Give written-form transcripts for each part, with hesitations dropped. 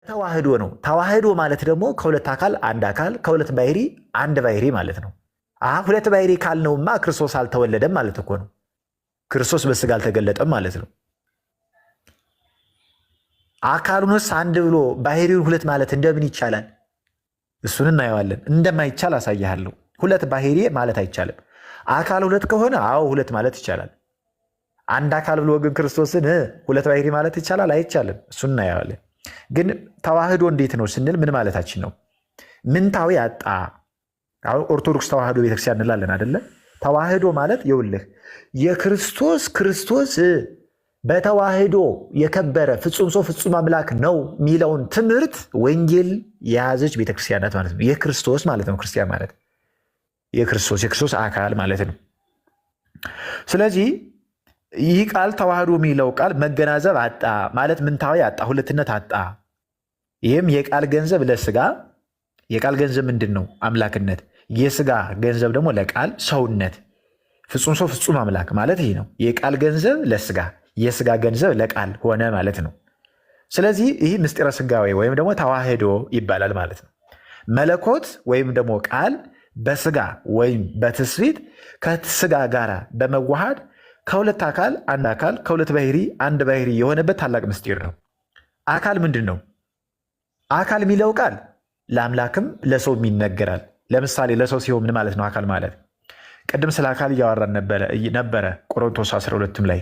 ተዋህዶ ነው። ተዋህዶ ማለት ደግሞ ከሁለት አካል አንድ አካል ከሁለት ባህሪ አንድ ባህሪ ማለት ነው። ሁለት ባህሪ ካልነውማ ክርስቶስ አልተወለደም ማለት እኮ ነው። ክርስቶስ በስጋ አልተገለጠም ማለት ነው። አካሉንስ አንድ ብሎ ባህሪውን ሁለት ማለት እንደምን ይቻላል? እሱን እናየዋለን። እንደማይቻል አሳያለሁ። ሁለት ባህሪ ማለት አይቻልም። አካል ሁለት ከሆነ አዎ ሁለት ማለት ይቻላል። አንድ አካል ብሎ ግን ክርስቶስን ሁለት ባህሪ ማለት ይቻላል? አይቻልም። እሱን እናየዋለን። ግን ተዋህዶ እንዴት ነው ስንል ምን ማለታችን ነው? ምንታዊ አጣ። ኦርቶዶክስ ተዋህዶ ቤተክርስቲያን እንላለን አይደለ? ተዋህዶ ማለት ይኸውልህ ክርስቶስ በተዋህዶ የከበረ ፍጹም ሰው ፍጹም አምላክ ነው የሚለውን ትምህርት ወንጌል የያዘች ቤተክርስቲያን ናት ማለት ነው። የክርስቶስ ማለት ነው። ክርስቲያን ማለት የክርስቶስ አካል ማለት ነው። ስለዚህ ይህ ቃል ተዋህዶ የሚለው ቃል መገናዘብ አጣ ማለት ምንታዊ አጣ፣ ሁለትነት አጣ። ይህም የቃል ገንዘብ ለስጋ የቃል ገንዘብ ምንድን ነው? አምላክነት። የስጋ ገንዘብ ደግሞ ለቃል ሰውነት። ፍጹም ሰው ፍጹም አምላክ ማለት ይህ ነው። የቃል ገንዘብ ለስጋ የስጋ ገንዘብ ለቃል ሆነ ማለት ነው። ስለዚህ ይህ ምስጢረ ስጋዌ ወይም ደግሞ ተዋህዶ ይባላል ማለት ነው። መለኮት ወይም ደግሞ ቃል በስጋ ወይም በትስብእት ከስጋ ጋር በመዋሃድ ከሁለት አካል አንድ አካል ከሁለት ባህሪ አንድ ባህሪ የሆነበት ታላቅ ምስጢር ነው። አካል ምንድን ነው? አካል የሚለው ቃል ለአምላክም ለሰው ይነገራል። ለምሳሌ ለሰው ሲሆን ምን ማለት ነው? አካል ማለት ቅድም ስለ አካል እያወራን ነበረ ቆሮንቶስ 12 ላይ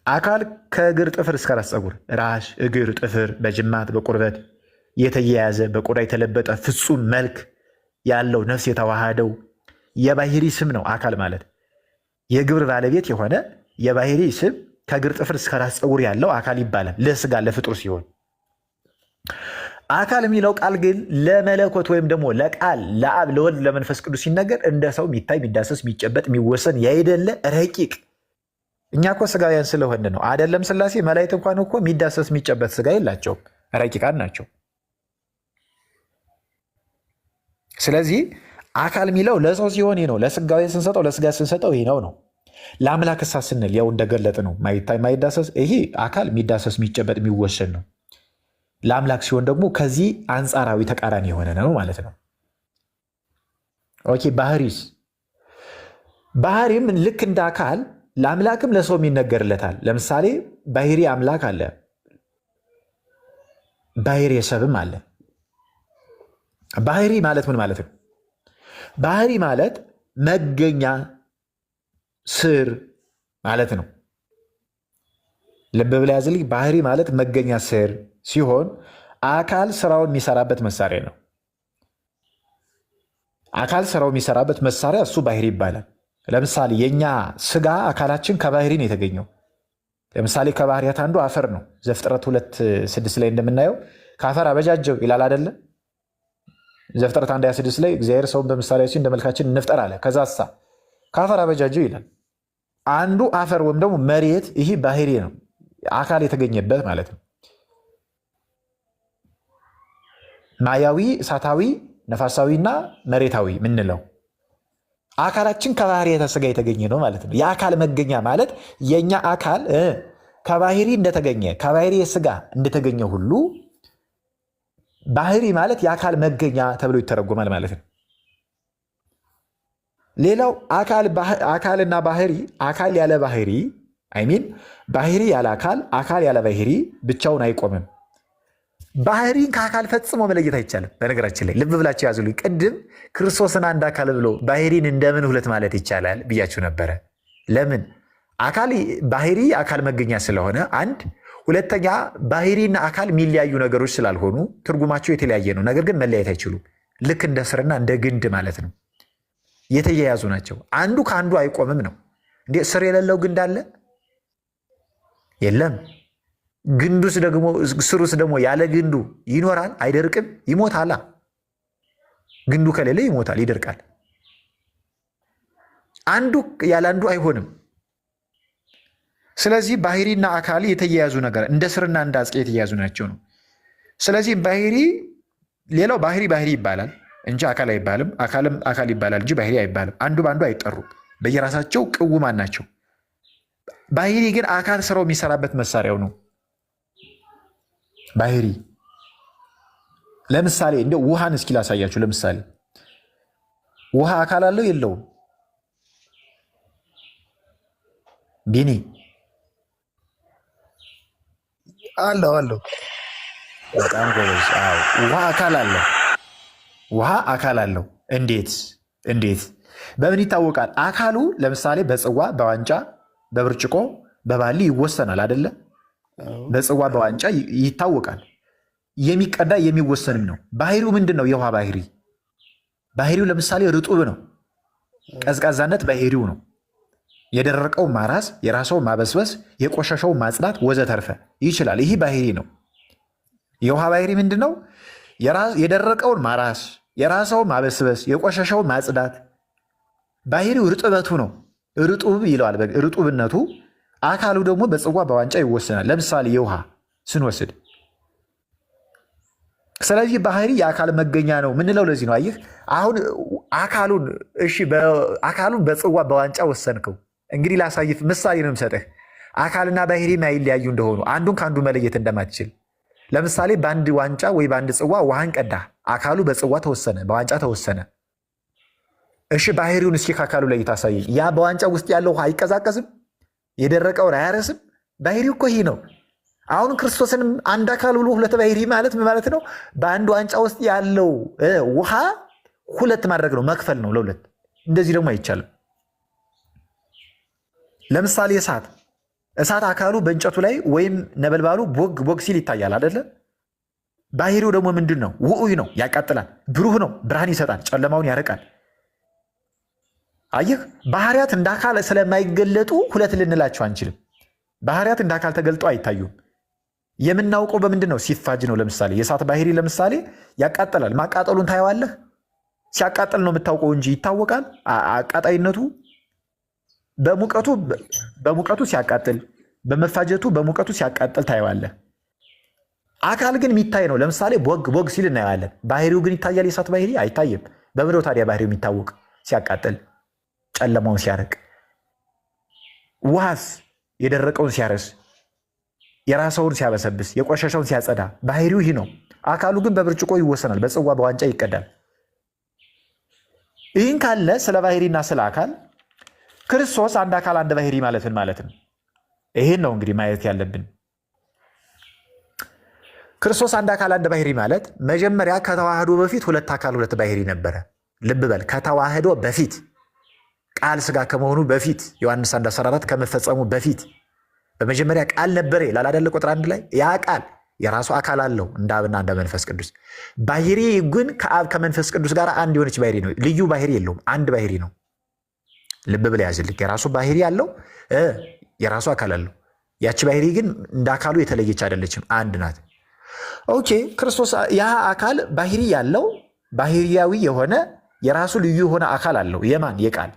አካል ከእግር ጥፍር እስከ ራስ ፀጉር፣ ራስ፣ እግር፣ ጥፍር በጅማት በቁርበት የተያያዘ በቆዳ የተለበጠ ፍጹም መልክ ያለው ነፍስ የተዋሃደው የባህሪ ስም ነው። አካል ማለት የግብር ባለቤት የሆነ የባህሪ ስም ከእግር ጥፍር እስከ ራስ ፀጉር ያለው አካል ይባላል። ለስጋ ለፍጡር ሲሆን አካል የሚለው ቃል ግን ለመለኮት ወይም ደግሞ ለቃል ለአብ ለወልድ ለመንፈስ ቅዱስ ሲነገር እንደ ሰው የሚታይ የሚዳሰስ የሚጨበጥ የሚወሰን ያይደለ ረቂቅ። እኛ እኮ ስጋውያን ስለሆነ ነው አይደለም። ስላሴ መላእክት እንኳን እኮ የሚዳሰስ የሚጨበጥ ስጋ የላቸውም፣ ረቂቃን ናቸው። ስለዚህ አካል የሚለው ለሰው ሲሆን ይህ ነው። ለስጋውያን ስንሰጠው ለስጋ ስንሰጠው ይህ ነው። ለአምላክ እሳ ስንል ያው እንደገለጥ ነው ማይታይ ማይዳሰስ። ይሄ አካል የሚዳሰስ የሚጨበጥ የሚወሰን ነው። ለአምላክ ሲሆን ደግሞ ከዚህ አንጻራዊ ተቃራኒ የሆነ ነው ማለት ነው። ኦኬ። ባህሪም ልክ እንደ አካል ለአምላክም ለሰውም ይነገርለታል። ለምሳሌ ባህሪ አምላክ አለ፣ ባህሪ ሰብም አለ። ባህሪ ማለት ምን ማለት ነው? ባህሪ ማለት መገኛ ስር ማለት ነው። ልብ ብለህ ያዝልኝ። ባህሪ ማለት መገኛ ስር ሲሆን አካል ስራውን የሚሰራበት መሳሪያ ነው። አካል ስራው የሚሰራበት መሳሪያ እሱ ባህሪ ይባላል። ለምሳሌ የኛ ስጋ አካላችን ከባህሪ ነው የተገኘው። ለምሳሌ ከባህሪያት አንዱ አፈር ነው። ዘፍጥረት 2:6 ላይ እንደምናየው ከአፈር አበጃጀው ይላል አይደለ? ዘፍጥረት 1:26 ላይ እግዚአብሔር ሰውን በምሳሌያችን እንደ መልካችን እንፍጠር አለ። ከዛ ከአፈር አበጃጀው ይላል። አንዱ አፈር ወይም ደግሞ መሬት፣ ይህ ባህሪ ነው፣ አካል የተገኘበት ማለት ነው። ማያዊ፣ እሳታዊ፣ ነፋሳዊና መሬታዊ ምንለው አካላችን ከባህሪያተ ስጋ የተገኘ ነው ማለት ነው። የአካል መገኛ ማለት የኛ አካል ከባህሪ እንደተገኘ ከባህሪ ስጋ እንደተገኘ ሁሉ ባህሪ ማለት የአካል መገኛ ተብሎ ይተረጎማል ማለት ነው። ሌላው አካልና ባህሪ፣ አካል ያለ ባህሪ አይሚን ባህሪ ያለ አካል፣ አካል ያለ ባህሪ ብቻውን አይቆምም። ባህሪን ከአካል ፈጽሞ መለየት አይቻልም። በነገራችን ላይ ልብ ብላችሁ ያዙልኝ። ቅድም ክርስቶስን አንድ አካል ብሎ ባህሪን እንደምን ሁለት ማለት ይቻላል ብያችሁ ነበረ። ለምን? ባህሪ አካል መገኛ ስለሆነ አንድ፣ ሁለተኛ ባህሪና አካል የሚለያዩ ነገሮች ስላልሆኑ ትርጉማቸው የተለያየ ነው። ነገር ግን መለያየት አይችሉም። ልክ እንደ ስርና እንደ ግንድ ማለት ነው። የተያያዙ ናቸው። አንዱ ከአንዱ አይቆምም ነው። እንዴ ስር የሌለው ግንድ አለ? የለም። ስሩስ ደግሞ ያለ ግንዱ ይኖራል? አይደርቅም? ይሞታላ። ግንዱ ከሌለ ይሞታል፣ ይደርቃል። አንዱ ያለ አንዱ አይሆንም። ስለዚህ ባህሪና አካል የተያያዙ ነገር እንደ ስርና እንደ አጽቄ የተያያዙ ናቸው ነው። ስለዚህ ሌላው ባህሪ ይባላል እንጂ አካል አይባልም። አካልም አካል ይባላል እንጂ ባህሪ አይባልም። አንዱ በአንዱ አይጠሩም። በየራሳቸው ቅውማን ናቸው። ባህሪ ግን አካል ስራው የሚሰራበት መሳሪያው ነው። ባህሪ ለምሳሌ እንደ ውሃን እስኪ ላሳያችሁ። ለምሳሌ ውሃ አካል አለው የለውም? ቢኒ አለው። በጣም ጎበዝ። ውሃ አካል አለው። ውሃ አካል አለው። እንዴት በምን ይታወቃል? አካሉ ለምሳሌ በጽዋ፣ በዋንጫ፣ በብርጭቆ፣ በባሊ ይወሰናል አይደለ? በጽዋ በዋንጫ ይታወቃል። የሚቀዳ የሚወሰንም ነው። ባህሪው ምንድን ነው? የውሃ ባህሪው ለምሳሌ ርጡብ ነው። ቀዝቃዛነት ባህሪው ነው። የደረቀው ማራስ፣ የራሰው ማበስበስ፣ የቆሸሸው ማጽዳት ወዘተርፈ ይችላል። ይህ ባህሪ ነው። የውሃ ባህሪ ምንድን ነው? የደረቀውን ማራስ፣ የራሰው ማበስበስ፣ የቆሸሸው ማጽዳት። ባህሪው ርጥበቱ ነው። ርጡብ ይለዋል። ርጡብነቱ። አካሉ ደግሞ በጽዋ በዋንጫ ይወሰናል። ለምሳሌ የውሃ ስንወስድ፣ ስለዚህ ባህሪ የአካል መገኛ ነው ምንለው ለዚህ ነው። አየህ አሁን አካሉን በጽዋ በዋንጫ ወሰንከው። እንግዲህ ላሳይፍ ምሳሌ ነው የምሰጥህ። አካልና ባህሪ ማይለያዩ እንደሆኑ አንዱን ከአንዱ መለየት እንደማትችል። ለምሳሌ በአንድ ዋንጫ ወይ በአንድ ጽዋ ውሃን ቀዳ። አካሉ በጽዋ ተወሰነ፣ በዋንጫ ተወሰነ። እሺ ባህሪውን እስኪ ከአካሉ ላይ ታሳየኝ። ያ በዋንጫ ውስጥ ያለው ውሃ አይቀዛቀዝም? የደረቀውን አያረስም? ባህሪው እኮ ይህ ነው። አሁን ክርስቶስንም አንድ አካል ብሎ ሁለት ባህሪ ማለት ምን ማለት ነው? በአንድ ዋንጫ ውስጥ ያለው ውሃ ሁለት ማድረግ ነው፣ መክፈል ነው ለሁለት። እንደዚህ ደግሞ አይቻልም። ለምሳሌ እሳት አካሉ በእንጨቱ ላይ ወይም ነበልባሉ ቦግ ሲል ይታያል አይደለ? ባህሪው ደግሞ ምንድን ነው? ውዑይ ነው፣ ያቃጥላል። ብሩህ ነው፣ ብርሃን ይሰጣል፣ ጨለማውን ያርቃል። አየህ ባህሪያት እንደ አካል ስለማይገለጡ ሁለት ልንላቸው አንችልም። ባህሪያት እንደ አካል ተገልጠው አይታዩም። የምናውቀው በምንድን ነው? ሲፋጅ ነው። ለምሳሌ የእሳት ባህሪ ለምሳሌ ያቃጥላል። ማቃጠሉን ታየዋለህ። ሲያቃጥል ነው የምታውቀው እንጂ ይታወቃል አቃጣይነቱ? በሙቀቱ ሲያቃጥል፣ በመፋጀቱ በሙቀቱ ሲያቃጥል ታየዋለህ። አካል ግን የሚታይ ነው። ለምሳሌ ቦግ ሲል እናየዋለን። ባህሪው ግን ይታያል? የእሳት ባህሪ አይታይም። በምንድነው ታዲያ ባህሪው የሚታወቅ? ሲያቃጥል፣ ጨለማውን ሲያርቅ። ውሃስ የደረቀውን ሲያረስ፣ የራሰውን ሲያበሰብስ፣ የቆሸሸውን ሲያጸዳ ባህሪው ይህ ነው። አካሉ ግን በብርጭቆ ይወሰናል፣ በጽዋ በዋንጫ ይቀዳል። ይህን ካለ ስለ ባህሪና ስለ አካል ክርስቶስ አንድ አካል አንድ ባህሪ ማለትን ማለት ነው። ይህን ነው እንግዲህ ማየት ያለብን። ክርስቶስ አንድ አካል አንድ ባህሪ ማለት መጀመሪያ ከተዋህዶ በፊት ሁለት አካል ሁለት ባህሪ ነበረ። ልብ በል፣ ከተዋህዶ በፊት ቃል ስጋ ከመሆኑ በፊት ዮሐንስ 1:14 ከመፈጸሙ በፊት በመጀመሪያ ቃል ነበረ ይላል አይደል? ቁጥር 1 ላይ ያ ቃል የራሱ አካል አለው እንደ አብና እንደ መንፈስ ቅዱስ። ባህሪ ግን ከአብ ከመንፈስ ቅዱስ ጋር አንድ የሆነች ባህሪ ነው። ልዩ ባህሪ የለውም፣ አንድ ባህሪ ነው። ልብ ብለህ ያዝልክ። የራሱ ባህሪ ያለው የራሱ አካል አለው። ያቺ ባህሪ ግን እንደ አካሉ የተለየች አይደለችም፣ አንድ ናት። ኦኬ ክርስቶስ ያ አካል ባህሪ ያለው ባህሪያዊ የሆነ የራሱ ልዩ የሆነ አካል አለው። የማን? የቃል።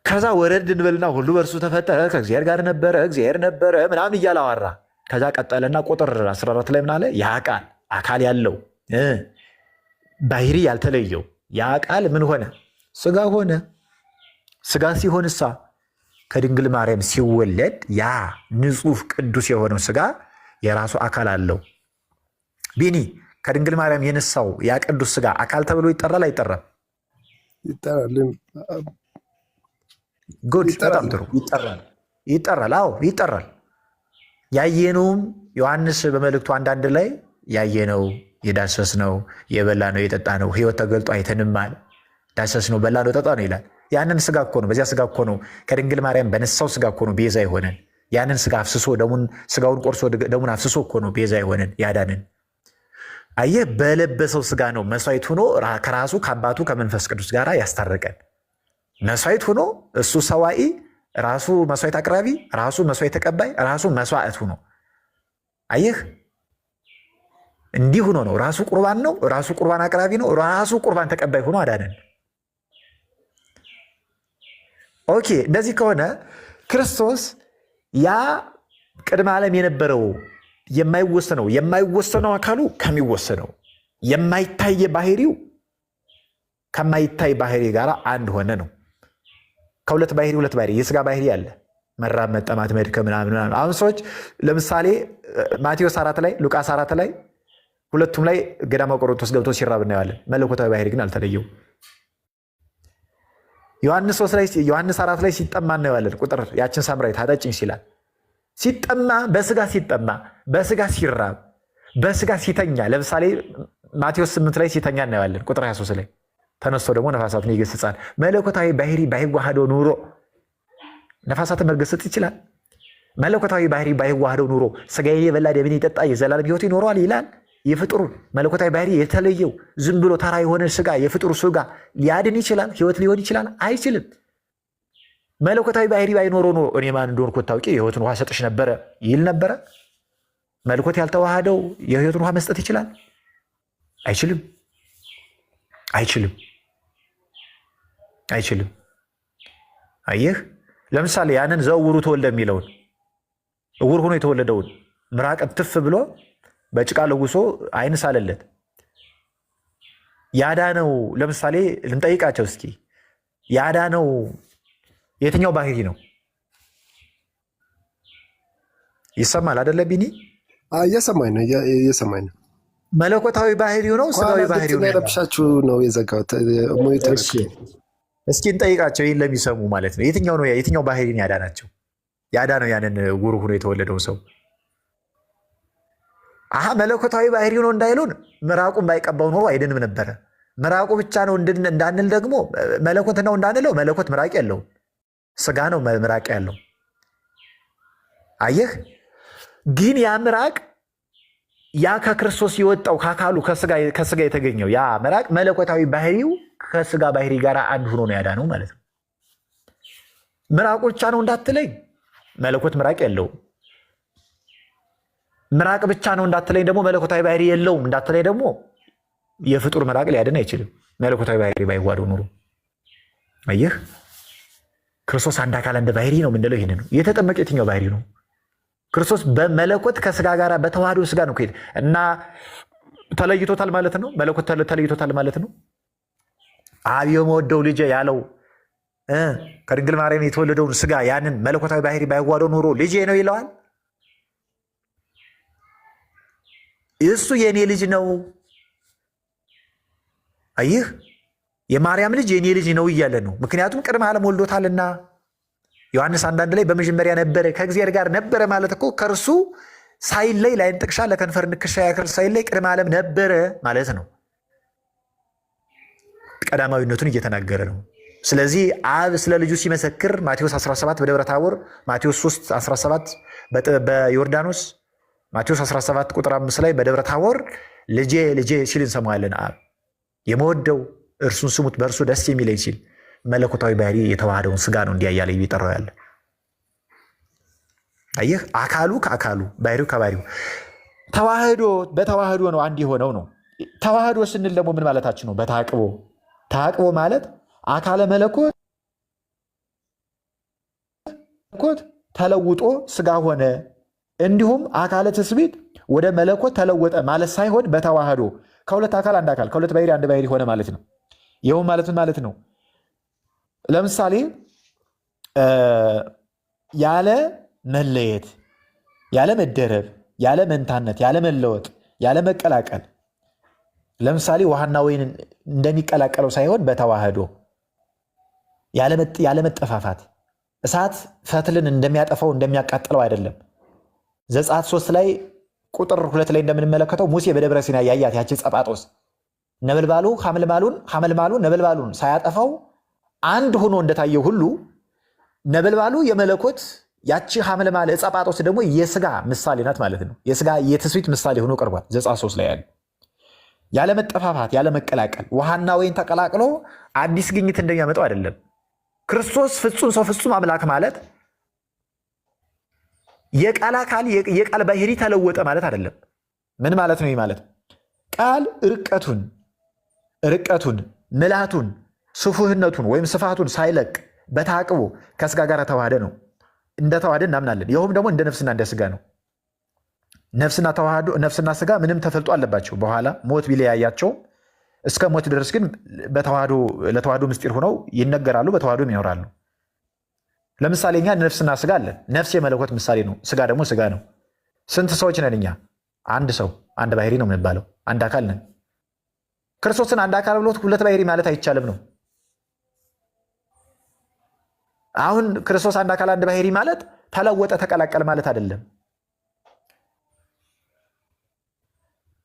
ከዛ ወረድ እንበልና ሁሉ በእርሱ ተፈጠረ፣ ከእግዚአብሔር ጋር ነበረ፣ እግዚአብሔር ነበረ ምናምን እያለ አወራ። ከዛ ቀጠለና ቁጥር 14 ላይ ምን አለ? ያ ቃል አካል ያለው ባህሪ ያልተለየው ያ ቃል ምን ሆነ? ስጋ ሆነ። ስጋ ሲሆን እሳ ከድንግል ማርያም ሲወለድ ያ ንጹሕ ቅዱስ የሆነው ስጋ የራሱ አካል አለው። ቢኒ ከድንግል ማርያም የነሳው ያ ቅዱስ ስጋ አካል ተብሎ ይጠራል አይጠራም? ጉድ፣ በጣም ጥሩ። ይጠራል። አዎ ይጠራል። ያየነውም ዮሐንስ በመልእክቱ አንዳንድ ላይ ያየነው የዳሰስነው የበላነው የጠጣነው ሕይወት ተገልጦ አይተንማል። ዳሰስነው በላነው ጠጣ ነው ይላል። ያንን ስጋ እኮ ነው፣ በዚያ ስጋ እኮ ነው ከድንግል ማርያም በነሳው ስጋ እኮ ነው ቤዛ የሆነን። ያንን ስጋ አፍስሶ ስጋውን ቆርሶ ደሙን አፍስሶ እኮ ነው ቤዛ የሆነን ያዳንን። አየህ በለበሰው ስጋ ነው መስዋዕት ሆኖ ከራሱ ከአባቱ ከመንፈስ ቅዱስ ጋር ያስታረቀን። መስዋዕት ሆኖ እሱ ሰዋኢ፣ ራሱ መስዋዕት አቅራቢ፣ ራሱ መስዋዕት ተቀባይ፣ ራሱ መስዋዕት ሆኖ አየህ እንዲህ ሆኖ ነው። ራሱ ቁርባን ነው፣ ራሱ ቁርባን አቅራቢ ነው፣ ራሱ ቁርባን ተቀባይ ሆኖ አዳነን። ኦኬ እንደዚህ ከሆነ ክርስቶስ ያ ቅድመ ዓለም የነበረው የማይወሰነው አካሉ ከሚወሰነው የማይታይ ባህሪው ከማይታይ ባህሪ ጋር አንድ ሆነ ነው። ከሁለት ባህሪ የስጋ ባህሪ አለ፣ መራብ፣ መጠማት፣ መድከም ምናምን። አሁን ሰዎች ለምሳሌ ማቴዎስ 4 ላይ ሉቃስ 4 ላይ ሁለቱም ላይ ገዳመ ቆሮንቶስ ገብቶ ሲራብ እናየዋለን። መለኮታዊ ባህሪ ግን አልተለየው። ዮሐንስ 4 ላይ ሲጠማ እናየዋለን። ቁጥር ያችን ሳምራዊት አጠጭኝ ሲላል ሲጠማ በስጋ ሲራብ በስጋ ሲተኛ። ለምሳሌ ማቴዎስ 8 ላይ ሲተኛ እናየዋለን። ቁጥር 23 ላይ ተነስቶ ደግሞ ነፋሳትን ይገስጻል። መለኮታዊ ባህሪ ባይዋህደው ኑሮ ነፋሳትን መገሰጽ ይችላል? መለኮታዊ ባህሪ ባይዋህደው ኑሮ ስጋዬን የበላ ደሜን የጠጣ የዘላለም ሕይወት ይኖረዋል ይላል። የፍጡሩን መለኮታዊ ባህሪ የተለየው ዝም ብሎ ተራ የሆነ ስጋ የፍጡሩ ስጋ ሊያድን ይችላል? ሕይወት ሊሆን ይችላል? አይችልም። መለኮታዊ ባህሪ ባይኖረው ኖሮ እኔ ማን እንደሆንኩ ታውቂ የሕይወትን ውሃ ሰጥሽ ነበረ ይል ነበረ? መለኮት ያልተዋሃደው የሕይወትን ውሃ መስጠት ይችላል? አይችልም። አየህ፣ ለምሳሌ ያንን ዘውሩ ተወልደ የሚለውን እውር ሆኖ የተወለደውን ምራቅን ትፍ ብሎ በጭቃ ለጉሶ አይን ሳለለት ያዳነው፣ ለምሳሌ ልንጠይቃቸው እስኪ ያዳነው የትኛው ባህሪ ነው? ይሰማል አይደለ ቢኒ? እየሰማኝ ነው። መለኮታዊ ባህሪው ነው? ስጋዊ ባህሪው ነው? ረብሻችሁ ነው የዘጋሁት። እስኪ እንጠይቃቸው ይህን ለሚሰሙ ማለት ነው። የትኛው ባህሪን ያዳናቸው? ያዳነው ያንን ዕውር ሆኖ የተወለደውን ሰው መለኮታዊ ባህሪው ነው እንዳይሉን ምራቁን ባይቀባው ኖሮ አይድንም ነበረ። ምራቁ ብቻ ነው እንዳንል ደግሞ መለኮት ነው እንዳንለው፣ መለኮት ምራቅ የለውም፣ ስጋ ነው ምራቅ ያለው። አየህ፣ ግን ያ ምራቅ ያ ከክርስቶስ የወጣው ከአካሉ ከስጋ የተገኘው ያ ምራቅ መለኮታዊ ባህሪው ከስጋ ባህሪ ጋር አንድ ሆኖ ነው ያዳነው ማለት ነው። ምራቁ ብቻ ነው እንዳትለኝ፣ መለኮት ምራቅ የለውም። ምራቅ ብቻ ነው እንዳትለኝ ደግሞ መለኮታዊ ባህሪ የለውም እንዳትለኝ ደግሞ የፍጡር ምራቅ ሊያድን አይችልም፣ መለኮታዊ ባህሪ ባይዋደው ኑሮ። አየህ፣ ክርስቶስ አንድ አካል አንድ ባህሪ ነው የምንለው ይህን ነው። የተጠመቀ የትኛው ባህሪ ነው? ክርስቶስ በመለኮት ከስጋ ጋር በተዋህዶ ስጋ ነው እና ተለይቶታል ማለት ነው። መለኮት ተለይቶታል ማለት ነው። አብ የምወደው ልጄ ያለው ከድንግል ማርያም የተወለደውን ስጋ ያንን መለኮታዊ ባህሪ ባይዋደው ኑሮ ልጄ ነው ይለዋል። እሱ የእኔ ልጅ ነው። አይህ የማርያም ልጅ የእኔ ልጅ ነው እያለ ነው። ምክንያቱም ቅድመ ዓለም ወልዶታልና። ዮሐንስ 1 ላይ በመጀመሪያ ነበረ ከእግዚአብሔር ጋር ነበረ ማለት እኮ ከእርሱ ሳይለይ ላይን ጥቅሻ ለከንፈር ንክሻ ያክል ሳይለይ ቅድመ ዓለም ነበረ ማለት ነው። ቀዳማዊነቱን እየተናገረ ነው። ስለዚህ አብ ስለ ልጁ ሲመሰክር ማቴዎስ 17 በደብረ ታቦር፣ ማቴዎስ 3 17 በዮርዳኖስ፣ ማቴዎስ 17 ቁጥር 5 ላይ በደብረ ታቦር ልጄ ልጄ ሲል እንሰማዋለን። አብ የመወደው እርሱን ስሙት በእርሱ ደስ የሚለኝ ሲል መለኮታዊ ባህሪ የተዋሃደውን ስጋ ነው እንዲያ እያለ የሚጠራው ያለ። አየህ፣ አካሉ ከአካሉ ባህሪው ከባህሪው በተዋህዶ ነው አንድ የሆነው ነው። ተዋህዶ ስንል ደግሞ ምን ማለታችን ነው? ተዓቅቦ ማለት አካለ መለኮት ተለውጦ ስጋ ሆነ፣ እንዲሁም አካለ ትስብእት ወደ መለኮት ተለወጠ ማለት ሳይሆን በተዋህዶ ከሁለት አካል አንድ አካል ከሁለት ባህሪ አንድ ባህሪ ሆነ ማለት ነው። ይኸውም ማለት ምን ማለት ነው? ለምሳሌ ያለ መለየት፣ ያለ መደረብ፣ ያለ መንታነት፣ ያለ መለወጥ፣ ያለ መቀላቀል፣ ለምሳሌ ውሃና ወይን እንደሚቀላቀለው ሳይሆን በተዋህዶ ያለ መጠፋፋት፣ እሳት ፈትልን እንደሚያጠፋው እንደሚያቃጥለው አይደለም። ዘጸአት 3 ላይ ቁጥር 2 ላይ እንደምንመለከተው ሙሴ በደብረ ሲና ያያት ያቺ ጸጳጦስ ነበልባሉ ሐመልማሉ ነበልባሉን ሳያጠፋው አንድ ሆኖ እንደታየው ሁሉ ነበልባሉ የመለኮት ያቺ ሐመልማል ጸጳጦስ ደግሞ የስጋ ምሳሌ ናት ማለት ነው። የስጋ የትስብእት ምሳሌ ሆኖ ቀርቧል። ዘጸአት 3 ላይ ያለ ያለ መጠፋፋት፣ ያለ መቀላቀል፣ ውሃና ወይን ተቀላቅሎ አዲስ ግኝት እንደሚያመጣው አይደለም። ክርስቶስ ፍጹም ሰው ፍጹም አምላክ ማለት የቃል አካል የቃል ባህሪ ተለወጠ ማለት አይደለም። ምን ማለት ነው? ማለት ቃል ርቀቱን ምላቱን ስፉህነቱን ወይም ስፋቱን ሳይለቅ በተዓቅቦ ከስጋ ጋር ተዋህደ ነው። እንደተዋህደ እናምናለን። ይኸውም ደግሞ እንደ ነፍስና እንደ ስጋ ነው። ነፍስና ስጋ ምንም ተፈልጦ አለባቸው። በኋላ ሞት ቢለያያቸው እስከ ሞት ድረስ ግን ለተዋህዶ ምስጢር ሆነው ይነገራሉ፣ በተዋህዶም ይኖራሉ። ለምሳሌ እኛ ነፍስና ስጋ አለን። ነፍስ የመለኮት ምሳሌ ነው። ስጋ ደግሞ ስጋ ነው። ስንት ሰዎች ነን እኛ? አንድ ሰው አንድ ባህሪ ነው የሚባለው። አንድ አካል ነን። ክርስቶስን አንድ አካል ብሎት ሁለት ባህሪ ማለት አይቻልም ነው። አሁን ክርስቶስ አንድ አካል አንድ ባህሪ ማለት ተለወጠ ተቀላቀል ማለት አይደለም።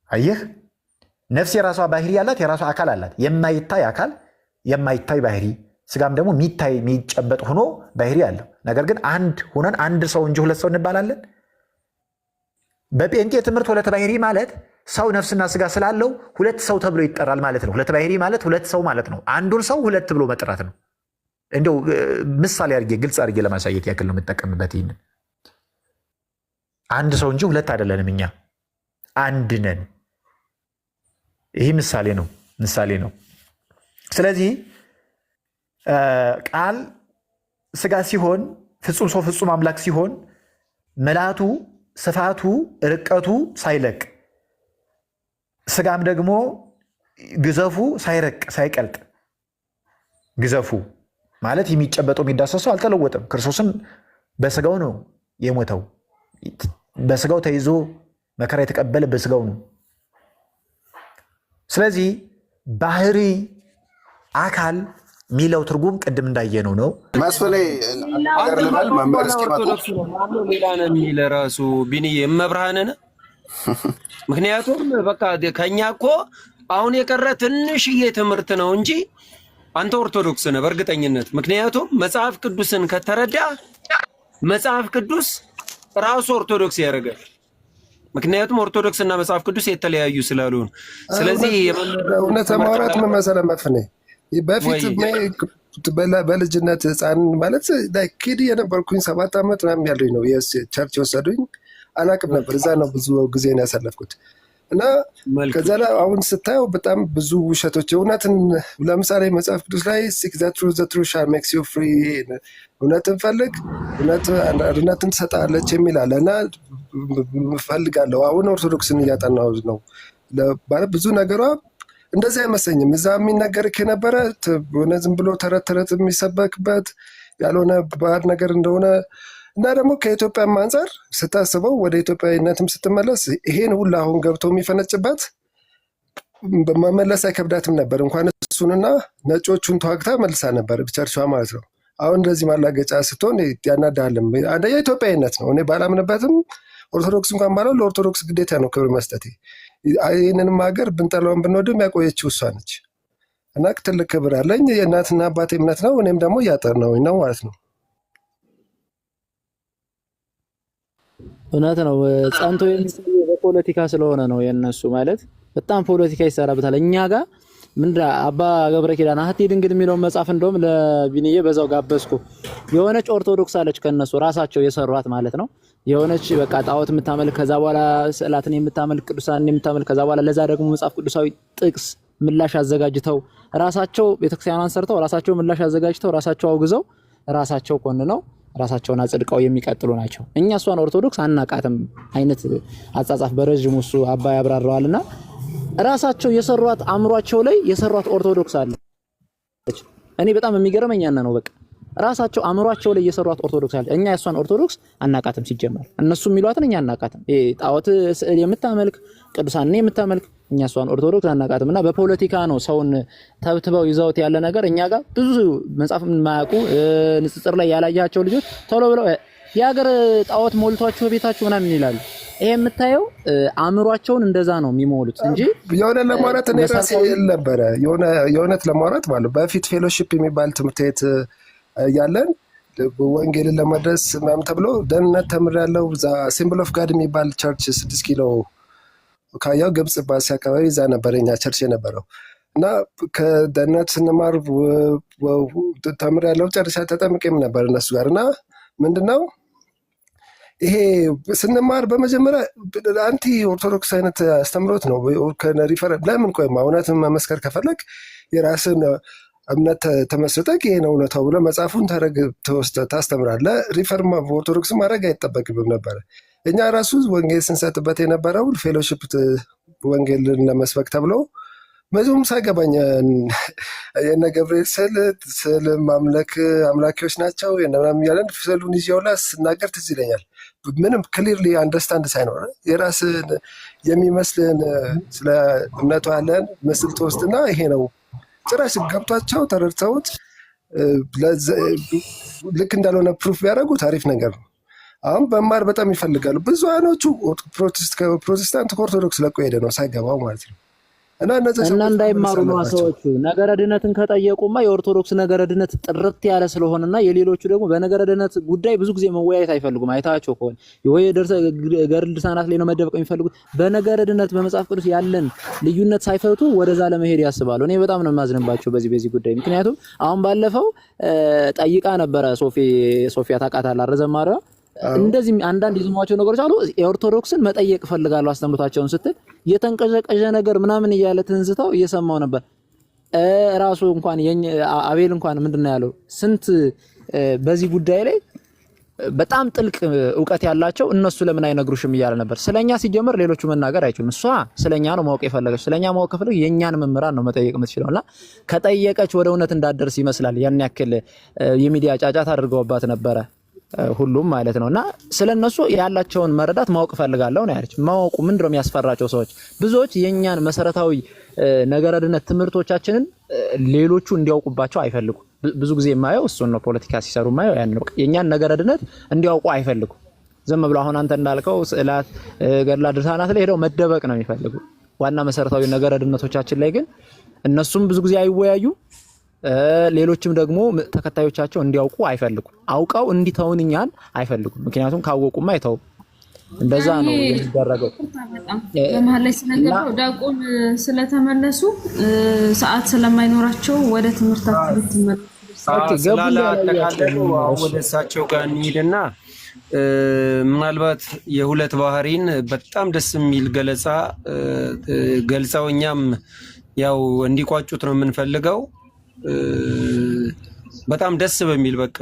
አየህ፣ ነፍስ የራሷ ባህሪ ያላት የራሷ አካል አላት። የማይታይ አካል የማይታይ ባህሪ፣ ስጋም ደግሞ የሚታይ የሚጨበጥ ሆኖ ባህሪ አለው። ነገር ግን አንድ ሆነን አንድ ሰው እንጂ ሁለት ሰው እንባላለን። በጴንጤ ትምህርት ሁለት ባህሪ ማለት ሰው ነፍስና ስጋ ስላለው ሁለት ሰው ተብሎ ይጠራል ማለት ነው። ሁለት ባህሪ ማለት ሁለት ሰው ማለት ነው። አንዱን ሰው ሁለት ብሎ መጥራት ነው። እንደው ምሳሌ አድርጌ ግልጽ አድርጌ ለማሳየት ያክል ነው የምጠቀምበት። ይህንን አንድ ሰው እንጂ ሁለት አይደለንም፣ እኛ አንድ ነን። ይህ ምሳሌ ነው። ስለዚህ ቃል ስጋ ሲሆን ፍጹም ሰው ፍጹም አምላክ ሲሆን መላቱ ስፋቱ ርቀቱ ሳይለቅ ስጋም ደግሞ ግዘፉ ሳይረቅ ሳይቀልጥ ግዘፉ ማለት የሚጨበጠው የሚዳሰሰው አልተለወጠም። ክርስቶስም በስጋው ነው የሞተው። በስጋው ተይዞ መከራ የተቀበለ በስጋው ነው። ስለዚህ ባህሪ አካል ሚለው ትርጉም ቅድም እንዳየነው ነው። ማስፈለይ አገር ልበል መመር ኦርቶዶክስ ነው ማለት ሌላ ነው የሚል ራሱ ቢኒዬ መብርሃንን። ምክንያቱም በቃ ከኛ እኮ አሁን የቀረ ትንሽዬ ትምህርት ነው እንጂ አንተ ኦርቶዶክስ ነህ በእርግጠኝነት። ምክንያቱም መጽሐፍ ቅዱስን ከተረዳ መጽሐፍ ቅዱስ ራሱ ኦርቶዶክስ ያደርጋል። ምክንያቱም ኦርቶዶክስ እና መጽሐፍ ቅዱስ የተለያዩ ስላልሆኑ፣ ስለዚህ እውነት ማውራት ምን መሰለህ መፍኔ በፊት በልጅነት ህፃን ማለት ኪድ የነበርኩኝ 7 ዓመት ምናምን ያለኝ ነው ቸርች የወሰዱኝ። አላቅም ነበር። እዛ ነው ብዙ ጊዜ ነው ያሳለፍኩት። እና ከዛ ላይ አሁን ስታየው በጣም ብዙ ውሸቶች እውነትን፣ ለምሳሌ መጽሐፍ ቅዱስ ላይ ሲክ ዘ ትሩዝ ሻል ሜክስ ዩ ፍሪ፣ እውነትን ፈልግ እውነትን ትሰጣለች የሚል አለ። እና ፈልጋለሁ አሁን ኦርቶዶክስን እያጠናሁ ነው ማለት ብዙ ነገሯ እንደዚህ አይመስለኝም። እዛ የሚነገር ከነበረ ዝም ብሎ ተረት ተረት የሚሰበክበት ያልሆነ ባዕድ ነገር እንደሆነ እና ደግሞ ከኢትዮጵያም አንጻር ስታስበው ወደ ኢትዮጵያዊነትም ስትመለስ ይሄን ሁሉ አሁን ገብቶ የሚፈነጭበት መመለስ አይከብዳትም ነበር። እንኳን እሱንና ነጮቹን ተዋግታ መልሳ ነበር ቸርቿ ማለት ነው። አሁን እንደዚህ ማላገጫ ስትሆን ያናዳልም። አንደኛ ኢትዮጵያዊነት ነው። እኔ ባላምንበትም ኦርቶዶክስ እንኳን ባለው ለኦርቶዶክስ ግዴታ ነው ክብር መስጠት። ይህንንም ሀገር ብንጠላውን ብንወድም ያቆየችው እሷ ነች እና ትልቅ ክብር አለኝ። የእናትና አባቴ እምነት ነው። እኔም ደግሞ እያጠናሁኝ ነው ማለት ነው። እውነት ነው። ጸንቶ በፖለቲካ ስለሆነ ነው የነሱ ማለት በጣም ፖለቲካ ይሰራበታል። እኛ ጋር ምንድነው አባ ገብረ ኪዳን አህቲ ድንግል የሚለውን መጽሐፍ እንደውም ለቢኒዬ በዛው ጋበዝኩ። የሆነች ኦርቶዶክስ አለች ከነሱ ራሳቸው የሰሯት ማለት ነው። የሆነች በቃ ጣዖት የምታመልክ ከዛ በኋላ ስዕላትን የምታመልክ ቅዱሳንን የምታመልክ ከዛ በኋላ ለዛ ደግሞ መጽሐፍ ቅዱሳዊ ጥቅስ ምላሽ አዘጋጅተው ራሳቸው ቤተክርስቲያኗን ሰርተው ራሳቸው ምላሽ አዘጋጅተው ራሳቸው አውግዘው ራሳቸው ኮንነው ራሳቸውን አጽድቀው የሚቀጥሉ ናቸው። እኛ እሷን ኦርቶዶክስ አናቃትም አይነት አጻጻፍ በረጅሙ እሱ አባ ያብራራዋልና ራሳቸው የሰሯት አእምሯቸው ላይ የሰሯት ኦርቶዶክስ አለች። እኔ በጣም የሚገርመኝ ያና ነው። በቃ ራሳቸው አእምሯቸው ላይ የሰሯት ኦርቶዶክስ አለች። እኛ የሷን ኦርቶዶክስ አናቃትም ሲጀመር። እነሱ የሚሏትን እኛ አናቃትም። ጣዖት ስዕል የምታመልክ ቅዱሳንን የምታመልክ እኛ እሷን ኦርቶዶክስ አናቃትምና በፖለቲካ ነው ሰውን ተብትበው ይዘውት ያለ ነገር። እኛ ጋር ብዙ መጽሐፍ የማያውቁ ንጽጽር ላይ ያላያቸው ልጆች ቶሎ ብለው የሀገር ጣዖት ሞልቷቸው ቤታቸው ምናምን ይላሉ። ይሄ የምታየው አእምሯቸውን እንደዛ ነው የሚሞሉት እንጂ የሆነ ለማውራት እኔ ራሴ ነበረ የሆነት ለማውራት ማለት በፊት ፌሎሺፕ የሚባል ትምህርት ቤት ያለን ወንጌልን ለመድረስ ምናምን ተብሎ ደህንነት ተምሬያለሁ። ሲምቦል ኦፍ ጋድ የሚባል ቸርች 6 ኪሎ ካያው ግብጽ ባሲ አካባቢ እዛ ነበር የኛ ቸርች የነበረው እና ከደህንነት ስንማር ተምሬያለሁ። ጨርሻ ተጠምቄም ነበር እነሱ ጋር እና ምንድነው ይሄ ስንማር በመጀመሪያ አንቲ ኦርቶዶክስ አይነት አስተምሮት ነው። ከሪፈረንስ ለምን ቆይማ እውነትን መመስከር ከፈለግ የራስን እምነት ተመስርተህ ይሄ ነው እውነታው ብለህ መጽሐፉን ታስተምራለህ። ሪፈርም ኦርቶዶክስ ማድረግ አይጠበቅብም ነበር። እኛ ራሱ ወንጌል ስንሰጥበት የነበረው ፌሎሺፕ ወንጌልን ለመስበክ ተብሎ ብዙም ሳይገባኝ የነ ገብርኤል ስዕል አምላኪዎች ናቸው ምናምን እያለን ስዕሉን ይዤውላ ስናገር ትዝ ይለኛል። ምንም ክሊርሊ አንደርስታንድ ሳይኖር የራስን የሚመስልን ስለ እምነቱ ያለን ምስል ትወስድና ይሄ ነው ጭራሽ ገብቷቸው ተረድተውት ልክ እንዳልሆነ ፕሩፍ ቢያደርጉ ታሪፍ ነገር ነው። አሁን በማር በጣም ይፈልጋሉ ብዙኖቹ። ፕሮቴስታንት ከኦርቶዶክስ ለቆ ሄደ ነው ሳይገባው ማለት ነው። እና እንዳይማሩ ነው ሰዎቹ። ነገረ ድነትን ከጠየቁማ የኦርቶዶክስ ነገረ ድነት ጥርት ያለ ስለሆነና የሌሎቹ ደግሞ በነገረ ድነት ጉዳይ ብዙ ጊዜ መወያየት አይፈልጉም። አይታቸው ከሆነ ወይ ገድል ድርሳናት ላይ ነው መደበቅ የሚፈልጉት። በነገረ ድነት በመጽሐፍ ቅዱስ ያለን ልዩነት ሳይፈቱ ወደዛ ለመሄድ ያስባሉ። እኔ በጣም ነው የማዝንባቸው በዚህ ጉዳይ። ምክንያቱም አሁን ባለፈው ጠይቃ ነበረ ሶፊያ ታውቃታለህ አረዘማሪዋ እንደዚህ አንዳንድ ይዝሟቸው ነገሮች አሉ። የኦርቶዶክስን መጠየቅ ፈልጋለሁ አስተምሮታቸውን ስትል የተንቀዠቀዠ ነገር ምናምን እያለ ትንዝታው እየሰማው ነበር። ራሱ እንኳን አቤል እንኳን ምንድነው ያለው ስንት በዚህ ጉዳይ ላይ በጣም ጥልቅ ዕውቀት ያላቸው እነሱ ለምን አይነግሩሽም እያለ ነበር። ስለኛ ሲጀመር ሌሎቹ መናገር አይችሉም። እሷ ስለኛ ነው ማወቅ የፈለገች። ስለኛ ማወቅ ከፈለገች የኛን መምህራን ነው መጠየቅ የምትችለውና ከጠየቀች ወደ እውነት እንዳደርስ ይመስላል። ያን ያክል የሚዲያ ጫጫታ አድርገውባት ነበረ ሁሉም ማለት ነውና ስለነሱ ያላቸውን መረዳት ማወቅ ፈልጋለሁ ነው ያለች። ማወቁ ምንድነው የሚያስፈራቸው ሰዎች? ብዙዎች የኛን መሰረታዊ ነገረ ድነት ትምህርቶቻችንን ሌሎቹ እንዲያውቁባቸው አይፈልጉም። ብዙ ጊዜ የማየው እሱን ነው። ፖለቲካ ሲሰሩ የማየው ያን ነው። የኛን ነገረ ድነት እንዲያውቁ አይፈልጉም። ዝም ብሎ አሁን አንተ እንዳልከው ስዕላት፣ ገድላ ድርሳናት ላይ ሄደው መደበቅ ነው የሚፈልጉ። ዋና መሰረታዊ ነገረ ድነቶቻችን ላይ ግን እነሱም ብዙ ጊዜ አይወያዩ። ሌሎችም ደግሞ ተከታዮቻቸው እንዲያውቁ አይፈልጉም። አውቀው እንዲተውን እኛን አይፈልጉም። ምክንያቱም ካወቁማ አይተው። እንደዛ ነው የሚደረገው። በመሀል ላይ ስለገባው ዲያቆን ስለተመለሱ ሰዓት ስለማይኖራቸው ወደ ትምህርታቸው ተመለሱ። ወደ እሳቸው ጋር እንሂድና ምናልባት የሁለት ባህሪን በጣም ደስ የሚል ገለጻ ገልጸው እኛም ያው እንዲቋጩት ነው የምንፈልገው። በጣም ደስ በሚል በቃ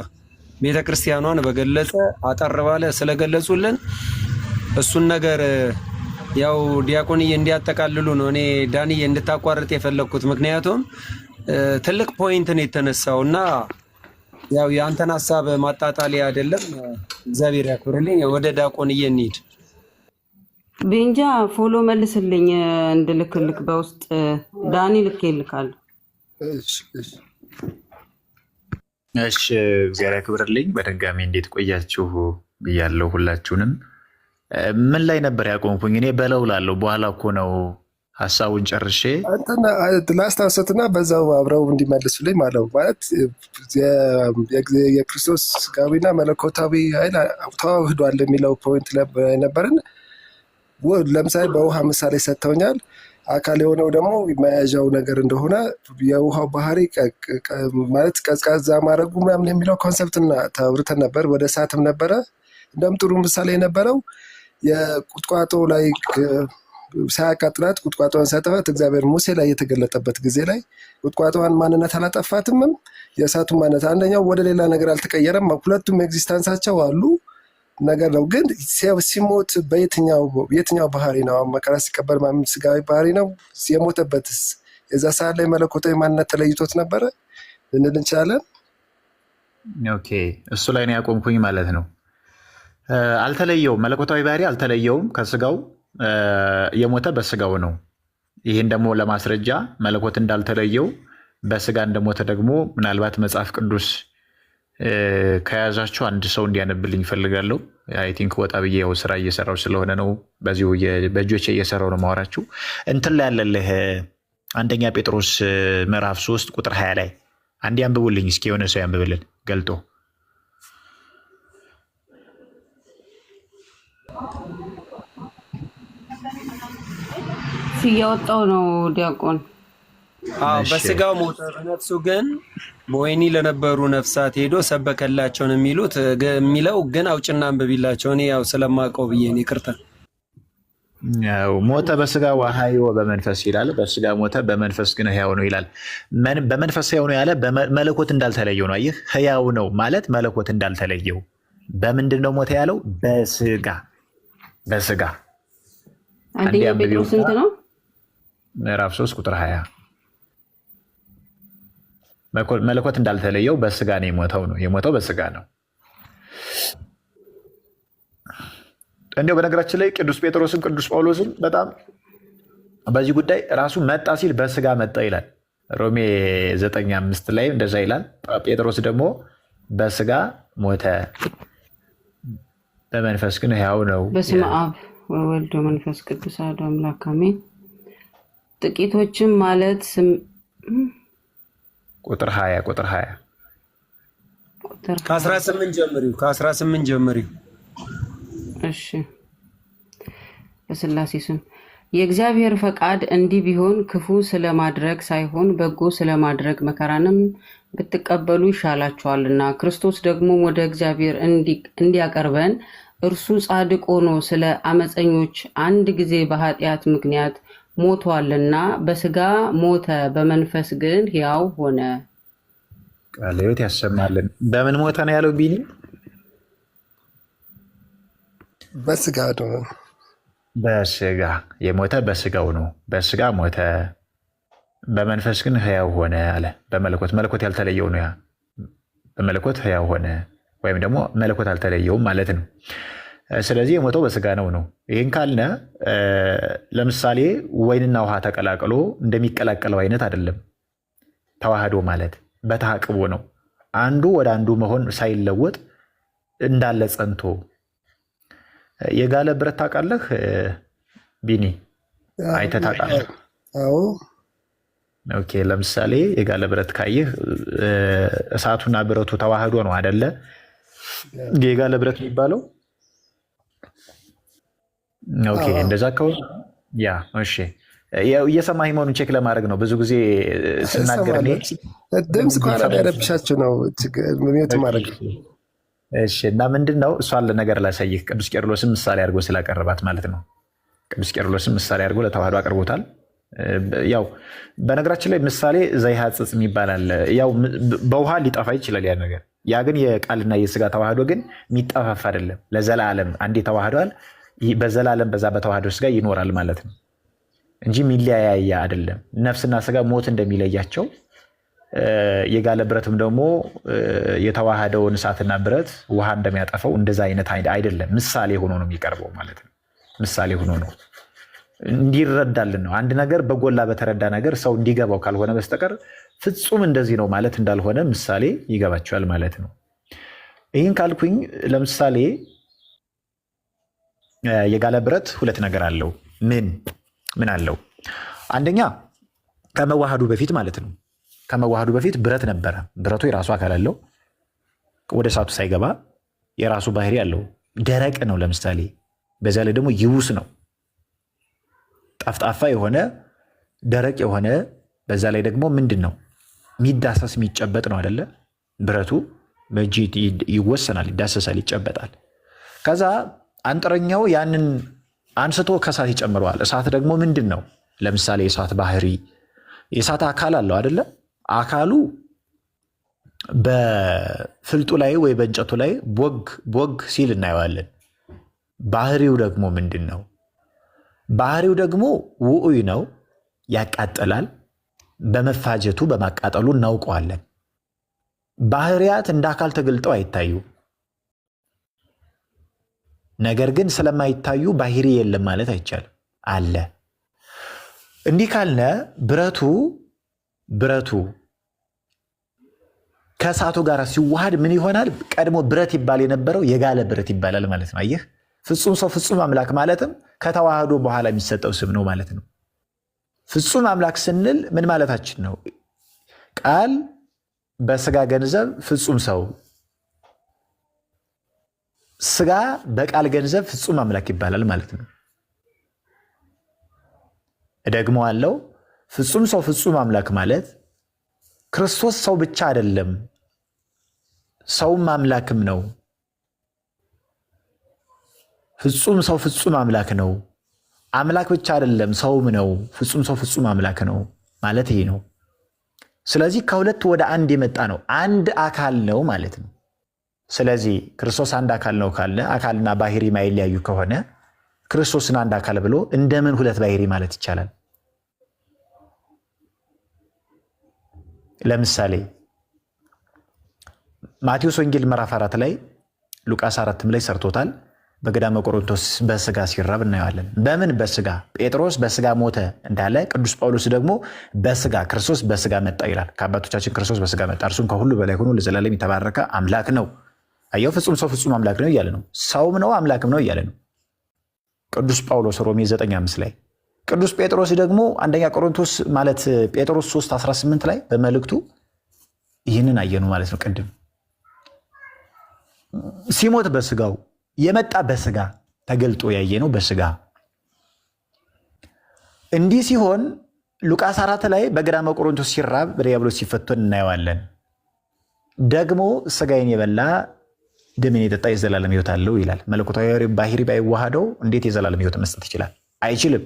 ቤተክርስቲያኗን በገለጸ አጠር ባለ ስለገለጹልን እሱን ነገር ያው ዲያቆንዬ እንዲያጠቃልሉ ነው እኔ ዳንዬ እንድታቋርጥ የፈለኩት። ምክንያቱም ትልቅ ፖይንት ነው የተነሳውና ያው የአንተን ሐሳብ ማጣጣሊያ አይደለም። እግዚአብሔር ያክብርልኝ። ወደ ዲያቆንዬ እንሂድ። ቤንጃ ፎሎ መልስልኝ እንድልክልክ በውስጥ ዳኒ ልክልካል። እሺ እግዚአብሔር ያክብርልኝ። በድጋሚ እንዴት ቆያችሁ ብያለሁ ሁላችሁንም። ምን ላይ ነበር ያቆምኩኝ? እኔ በለው ላለው በኋላ እኮ ነው ሀሳቡን ጨርሼ ላስታውሰትና በዛው አብረው እንዲመልሱልኝ ማለት የክርስቶስ ስጋዊና መለኮታዊ ኃይል ተዋህዷል የሚለው ፖይንት ነበርን። ለምሳሌ በውሃ ምሳሌ ሰጥተውኛል። አካል የሆነው ደግሞ መያዣው ነገር እንደሆነ የውሃው ባህሪ ማለት ቀዝቃዛ ማድረጉ ምናምን የሚለው ኮንሰፕትና ተብርተን ነበር። ወደ እሳትም ነበረ። እንደውም ጥሩ ምሳሌ የነበረው የቁጥቋጦ ላይ ሳያቃጥላት ቁጥቋጦዋን ሲያጠፋት እግዚአብሔር ሙሴ ላይ የተገለጠበት ጊዜ ላይ ቁጥቋጦዋን ማንነት አላጠፋትምም፣ የእሳቱን ማንነት አንደኛው ወደ ሌላ ነገር አልተቀየረም። ሁለቱም ኤግዚስታንሳቸው አሉ ነገር ነው። ግን ሲሞት በየትኛው ባህሪ ነው? መከራ ሲቀበል ስጋዊ ባህሪ ነው። የሞተበትስ የዛ ሰዓት ላይ መለኮታዊ ማንነት ተለይቶት ነበረ ልንል እንችላለን። ኦኬ እሱ ላይ ነው ያቆምኩኝ ማለት ነው። አልተለየውም፣ መለኮታዊ ባህሪ አልተለየውም ከስጋው። የሞተ በስጋው ነው። ይህን ደግሞ ለማስረጃ መለኮት እንዳልተለየው በስጋ እንደሞተ ደግሞ ምናልባት መጽሐፍ ቅዱስ ከያዛቸው አንድ ሰው እንዲያነብልኝ ይፈልጋለሁ። አይ ቲንክ ወጣ ብዬ ያው ስራ እየሰራው ስለሆነ ነው፣ በዚሁ በእጆቼ እየሰራው ነው ማወራችሁ። እንትን ላይ ያለልህ አንደኛ ጴጥሮስ ምዕራፍ 3 ቁጥር 20 ላይ አንድ ያንብቡልኝ እስኪ፣ የሆነ ሰው ያንብብልን ገልጦ። እያወጣው ነው ዲያቆን። በስጋው ሞተ፣ በነፍሱ ግን በወህኒ ለነበሩ ነፍሳት ሄዶ ሰበከላቸው ነው የሚለው ግን አውጭና አንብቢላቸው። እኔ ያው ስለማውቀው ብዬ ነው። ይቅርታ። ሞተ በስጋ ወሐዮ በመንፈስ ይላል። በስጋ ሞተ በመንፈስ ግን ሕያው ነው ይላል። በመንፈስ ሕያው ነው ያለ መለኮት እንዳልተለየው ነው። ይህ ሕያው ነው ማለት መለኮት እንዳልተለየው። በምንድን ነው ሞተ ያለው? በስጋ አንደኛ ጴጥሮስ ስንት ነው? ምዕራፍ 3 ቁጥር 20 መለኮት እንዳልተለየው በስጋ ነው የሞተው በስጋ ነው። እንዲያው በነገራችን ላይ ቅዱስ ጴጥሮስም ቅዱስ ጳውሎስም በጣም በዚህ ጉዳይ ራሱ መጣ ሲል በስጋ መጣ ይላል። ሮሜ 9:5 ላይ እንደዛ ይላል። ጴጥሮስ ደግሞ በስጋ ሞተ በመንፈስ ግን ሕያው ነው። በስመ አብ ወወልድ ወመንፈስ ቅዱስ አሐዱ አምላክ አሜን። ጥቂቶችም ማለት ቁጥር 20 ከ18 ጀምሪው። እሺ በስላሴ ስም የእግዚአብሔር ፈቃድ እንዲህ ቢሆን ክፉ ስለማድረግ ሳይሆን በጎ ስለማድረግ መከራንም ብትቀበሉ ይሻላችኋልና ክርስቶስ ደግሞ ወደ እግዚአብሔር እንዲያቀርበን እርሱ ጻድቅ ሆኖ ስለ አመፀኞች አንድ ጊዜ በኃጢአት ምክንያት ሞቷልና በስጋ ሞተ፣ በመንፈስ ግን ሕያው ሆነ። ቃለ ሕይወት ያሰማልን። በምን ሞተ ነው ያለው ቢኒ? በስጋ ነው። በስጋ የሞተ በስጋው ነው። በስጋ ሞተ በመንፈስ ግን ሕያው ሆነ አለ። መለኮት ያልተለየው ነው። ያ በመለኮት ሕያው ሆነ ወይም ደግሞ መለኮት አልተለየውም ማለት ነው። ስለዚህ የሞተው በስጋ ነው። ይህን ካልነ ለምሳሌ ወይንና ውሃ ተቀላቅሎ እንደሚቀላቀለው አይነት አይደለም። ተዋህዶ ማለት በተዓቅቦ ነው። አንዱ ወደ አንዱ መሆን ሳይለወጥ እንዳለ ጸንቶ የጋለ ብረት ታውቃለህ ቢኒ? አይተህ ታውቃለህ? አዎ። ኦኬ። ለምሳሌ የጋለ ብረት ካየህ እሳቱና ብረቱ ተዋህዶ ነው አይደለ? የጋለ ብረት የሚባለው ኦኬ። እንደዛ ከሆነ ያ እሺ። እየሰማህ መሆኑን ቼክ ለማድረግ ነው። ብዙ ጊዜ ስናገር ድምፅ ከኋላ ያረብሻችሁ ነው ሚዩት ማድረግ። እሺ። እና ምንድን ነው እሷን ለነገር ላሳይህ። ቅዱስ ቄርሎስም ምሳሌ አድርጎ ስላቀረባት ማለት ነው። ቅዱስ ቄርሎስም ምሳሌ አድርጎ ለተዋህዶ አቅርቦታል። ያው በነገራችን ላይ ምሳሌ ዘይሃጽጽ ይባላል። ያው በውሃ ሊጠፋ ይችላል ያ ነገር። ያ ግን የቃልና የስጋ ተዋህዶ ግን የሚጠፋፍ አይደለም። ለዘላለም አንዴ ተዋህዷል። በዘላለም በዛ በተዋህዶ ስጋ ይኖራል ማለት ነው እንጂ የሚለያያ አይደለም። ነፍስና ስጋ ሞት እንደሚለያቸው የጋለ ብረትም ደግሞ የተዋሃደውን እሳትና ብረት ውሃ እንደሚያጠፋው እንደዛ አይነት አይደለም። ምሳሌ ሆኖ ነው የሚቀርበው ማለት ነው። ምሳሌ ሆኖ ነው እንዲረዳልን ነው። አንድ ነገር በጎላ በተረዳ ነገር ሰው እንዲገባው ካልሆነ በስተቀር ፍጹም እንደዚህ ነው ማለት እንዳልሆነ ምሳሌ ይገባቸዋል ማለት ነው። ይህን ካልኩኝ ለምሳሌ የጋለ ብረት ሁለት ነገር አለው። ምን አለው? አንደኛ ከመዋሃዱ በፊት ማለት ነው። ከመዋሃዱ በፊት ብረት ነበረ። ብረቱ የራሱ አካል አለው። ወደ እሳቱ ሳይገባ የራሱ ባህሪ አለው። ደረቅ ነው ለምሳሌ። በዛ ላይ ደግሞ ይቡስ ነው። ጠፍጣፋ የሆነ ደረቅ የሆነ በዛ ላይ ደግሞ ምንድን ነው የሚዳሰስ የሚጨበጥ ነው አይደለ? ብረቱ በእጅ ይወሰናል፣ ይዳሰሳል፣ ይጨበጣል። ከዛ አንጥረኛው ያንን አንስቶ ከእሳት ይጨምረዋል። እሳት ደግሞ ምንድን ነው? ለምሳሌ የእሳት ባህሪ የእሳት አካል አለው አይደለ? አካሉ በፍልጡ ላይ ወይ በእንጨቱ ላይ ቦግ ሲል እናየዋለን። ባህሪው ደግሞ ምንድን ነው? ባህሪው ደግሞ ውዑይ ነው፣ ያቃጥላል። በመፋጀቱ በማቃጠሉ እናውቀዋለን። ባህሪያት እንደ አካል ተገልጠው አይታዩ። ነገር ግን ስለማይታዩ ባህሪ የለም ማለት አይቻልም፣ አለ። እንዲህ ካልነ ብረቱ ከእሳቱ ጋር ሲዋሃድ ምን ይሆናል? ቀድሞ ብረት ይባል የነበረው የጋለ ብረት ይባላል ማለት ነው። አየህ፣ ፍጹም ሰው ፍጹም አምላክ ማለትም ከተዋህዶ በኋላ የሚሰጠው ስም ነው ማለት ነው። ፍጹም አምላክ ስንል ምን ማለታችን ነው? ቃል በስጋ ገንዘብ ፍጹም ሰው፣ ስጋ በቃል ገንዘብ ፍጹም አምላክ ይባላል ማለት ነው። ደግሞ አለው ፍጹም ሰው ፍጹም አምላክ ማለት ክርስቶስ ሰው ብቻ አይደለም፣ ሰውም አምላክም ነው። ፍጹም ሰው ፍጹም አምላክ ነው። አምላክ ብቻ አይደለም ሰውም ነው። ፍጹም ሰው ፍጹም አምላክ ነው ማለት ይሄ ነው። ስለዚህ ከሁለት ወደ አንድ የመጣ ነው። አንድ አካል ነው ማለት ነው። ስለዚህ ክርስቶስ አንድ አካል ነው ካለ አካልና ባህሪ ማይለያዩ ከሆነ ክርስቶስን አንድ አካል ብሎ እንደምን ሁለት ባህሪ ማለት ይቻላል? ለምሳሌ ማቴዎስ ወንጌል ምዕራፍ 4 ላይ ሉቃስ 4 ላይ ሰርቶታል። በገዳመ ቆሮንቶስ በስጋ ሲራብ እናየዋለን። በምን በስጋ ጴጥሮስ በስጋ ሞተ እንዳለ ቅዱስ ጳውሎስ ደግሞ በስጋ ክርስቶስ በስጋ መጣ ይላል። ከአባቶቻችን ክርስቶስ በስጋ መጣ፣ እርሱም ከሁሉ በላይ ሆኖ ለዘላለም የተባረከ አምላክ ነው። አየው፣ ፍጹም ሰው ፍጹም አምላክ ነው እያለ ነው። ሰውም ነው አምላክም ነው እያለ ነው ቅዱስ ጳውሎስ ሮሜ 9:5 ላይ። ቅዱስ ጴጥሮስ ደግሞ አንደኛ ቆሮንቶስ ማለት ጴጥሮስ 3:18 ላይ በመልእክቱ ይህንን አየኑ ማለት ነው። ቅድም ሲሞት በስጋው የመጣ በስጋ ተገልጦ ያየ ነው በስጋ። እንዲህ ሲሆን ሉቃስ 4 ላይ በገዳመ ቆሮንቶስ ሲራብ በዲያብሎስ ሲፈተን እናየዋለን። ደግሞ ስጋዬን የበላ ደሜን የጠጣ የዘላለም ሕይወት አለው ይላል። መለኮታዊ ባህሪ ባይዋሃደው እንዴት የዘላለም ሕይወት መስጠት ይችላል? አይችልም።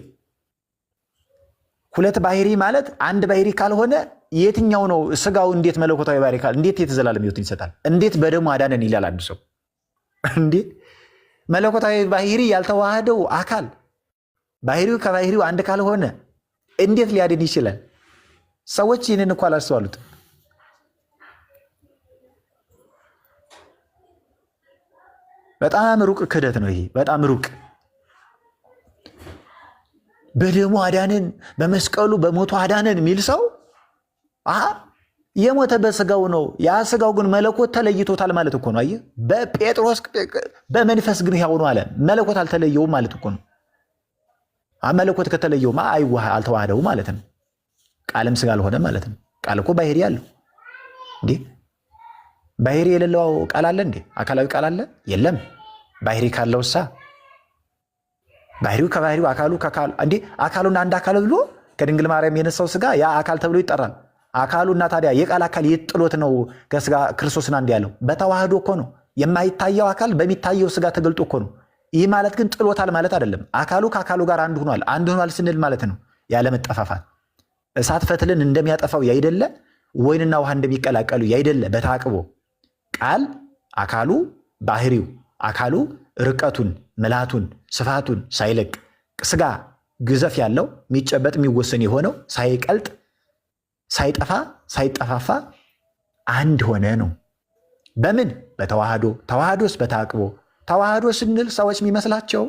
ሁለት ባህሪ ማለት አንድ ባህሪ ካልሆነ የትኛው ነው? ስጋው እንዴት መለኮታዊ ባህሪ ካል እንዴት የተዘላለም ሕይወትን ይሰጣል? እንዴት በደሙ አዳነን ይላል አንድ ሰው? እንዴት መለኮታዊ ባህሪ ያልተዋሃደው አካል ባህሪው ከባህሪው አንድ ካልሆነ እንዴት ሊያድን ይችላል? ሰዎች ይህንን እኮ አላስተዋሉት። በጣም ሩቅ ክህደት ነው ይሄ፣ በጣም ሩቅ። በደሙ አዳነን፣ በመስቀሉ በሞቱ አዳነን የሚል ሰው የሞተ በስጋው ነው። ያ ስጋው ግን መለኮት ተለይቶታል ማለት እኮ ነው። አየህ፣ በጴጥሮስ በመንፈስ ግን ሕያው ነው አለ። መለኮት አልተለየውም ማለት እኮ ነው። መለኮት ከተለየውማ አልተዋህደው ማለት ነው። ቃልም ስጋ አልሆነ ማለት ነው። ቃል እኮ ባህሪ አለው እንዴ? ባህሪ የሌለው ቃል አለ እንዴ? አካላዊ ቃል አለ? የለም። ባህሪ ካለውሳ ባህሪው ከባህሪው አካሉ ከአካሉ እንዴ? አካሉና አንድ አካል ብሎ ከድንግል ማርያም የነሳው ስጋ ያ አካል ተብሎ ይጠራል። አካሉና ታዲያ የቃል አካል የጥሎት ነው ከስጋ ክርስቶስን አንድ ያለው በተዋህዶ እኮ ነው። የማይታየው አካል በሚታየው ስጋ ተገልጦ እኮ ነው። ይህ ማለት ግን ጥሎታል ማለት አይደለም። አካሉ ከአካሉ ጋር አንድ ሆኗል። አንድ ሆኗል ስንል ማለት ነው ያለ መጠፋፋት። እሳት ፈትልን እንደሚያጠፋው ያይደለ፣ ወይንና ውሃ እንደሚቀላቀሉ ያይደለ፣ በታቅቦ ቃል አካሉ ባህሪው አካሉ ርቀቱን ምላቱን ስፋቱን ሳይለቅ ስጋ ግዘፍ ያለው የሚጨበጥ የሚወሰን የሆነው ሳይቀልጥ ሳይጠፋ ሳይጠፋፋ አንድ ሆነ ነው። በምን በተዋህዶ። ተዋህዶስ በታቅቦ። ተዋህዶ ስንል ሰዎች የሚመስላቸው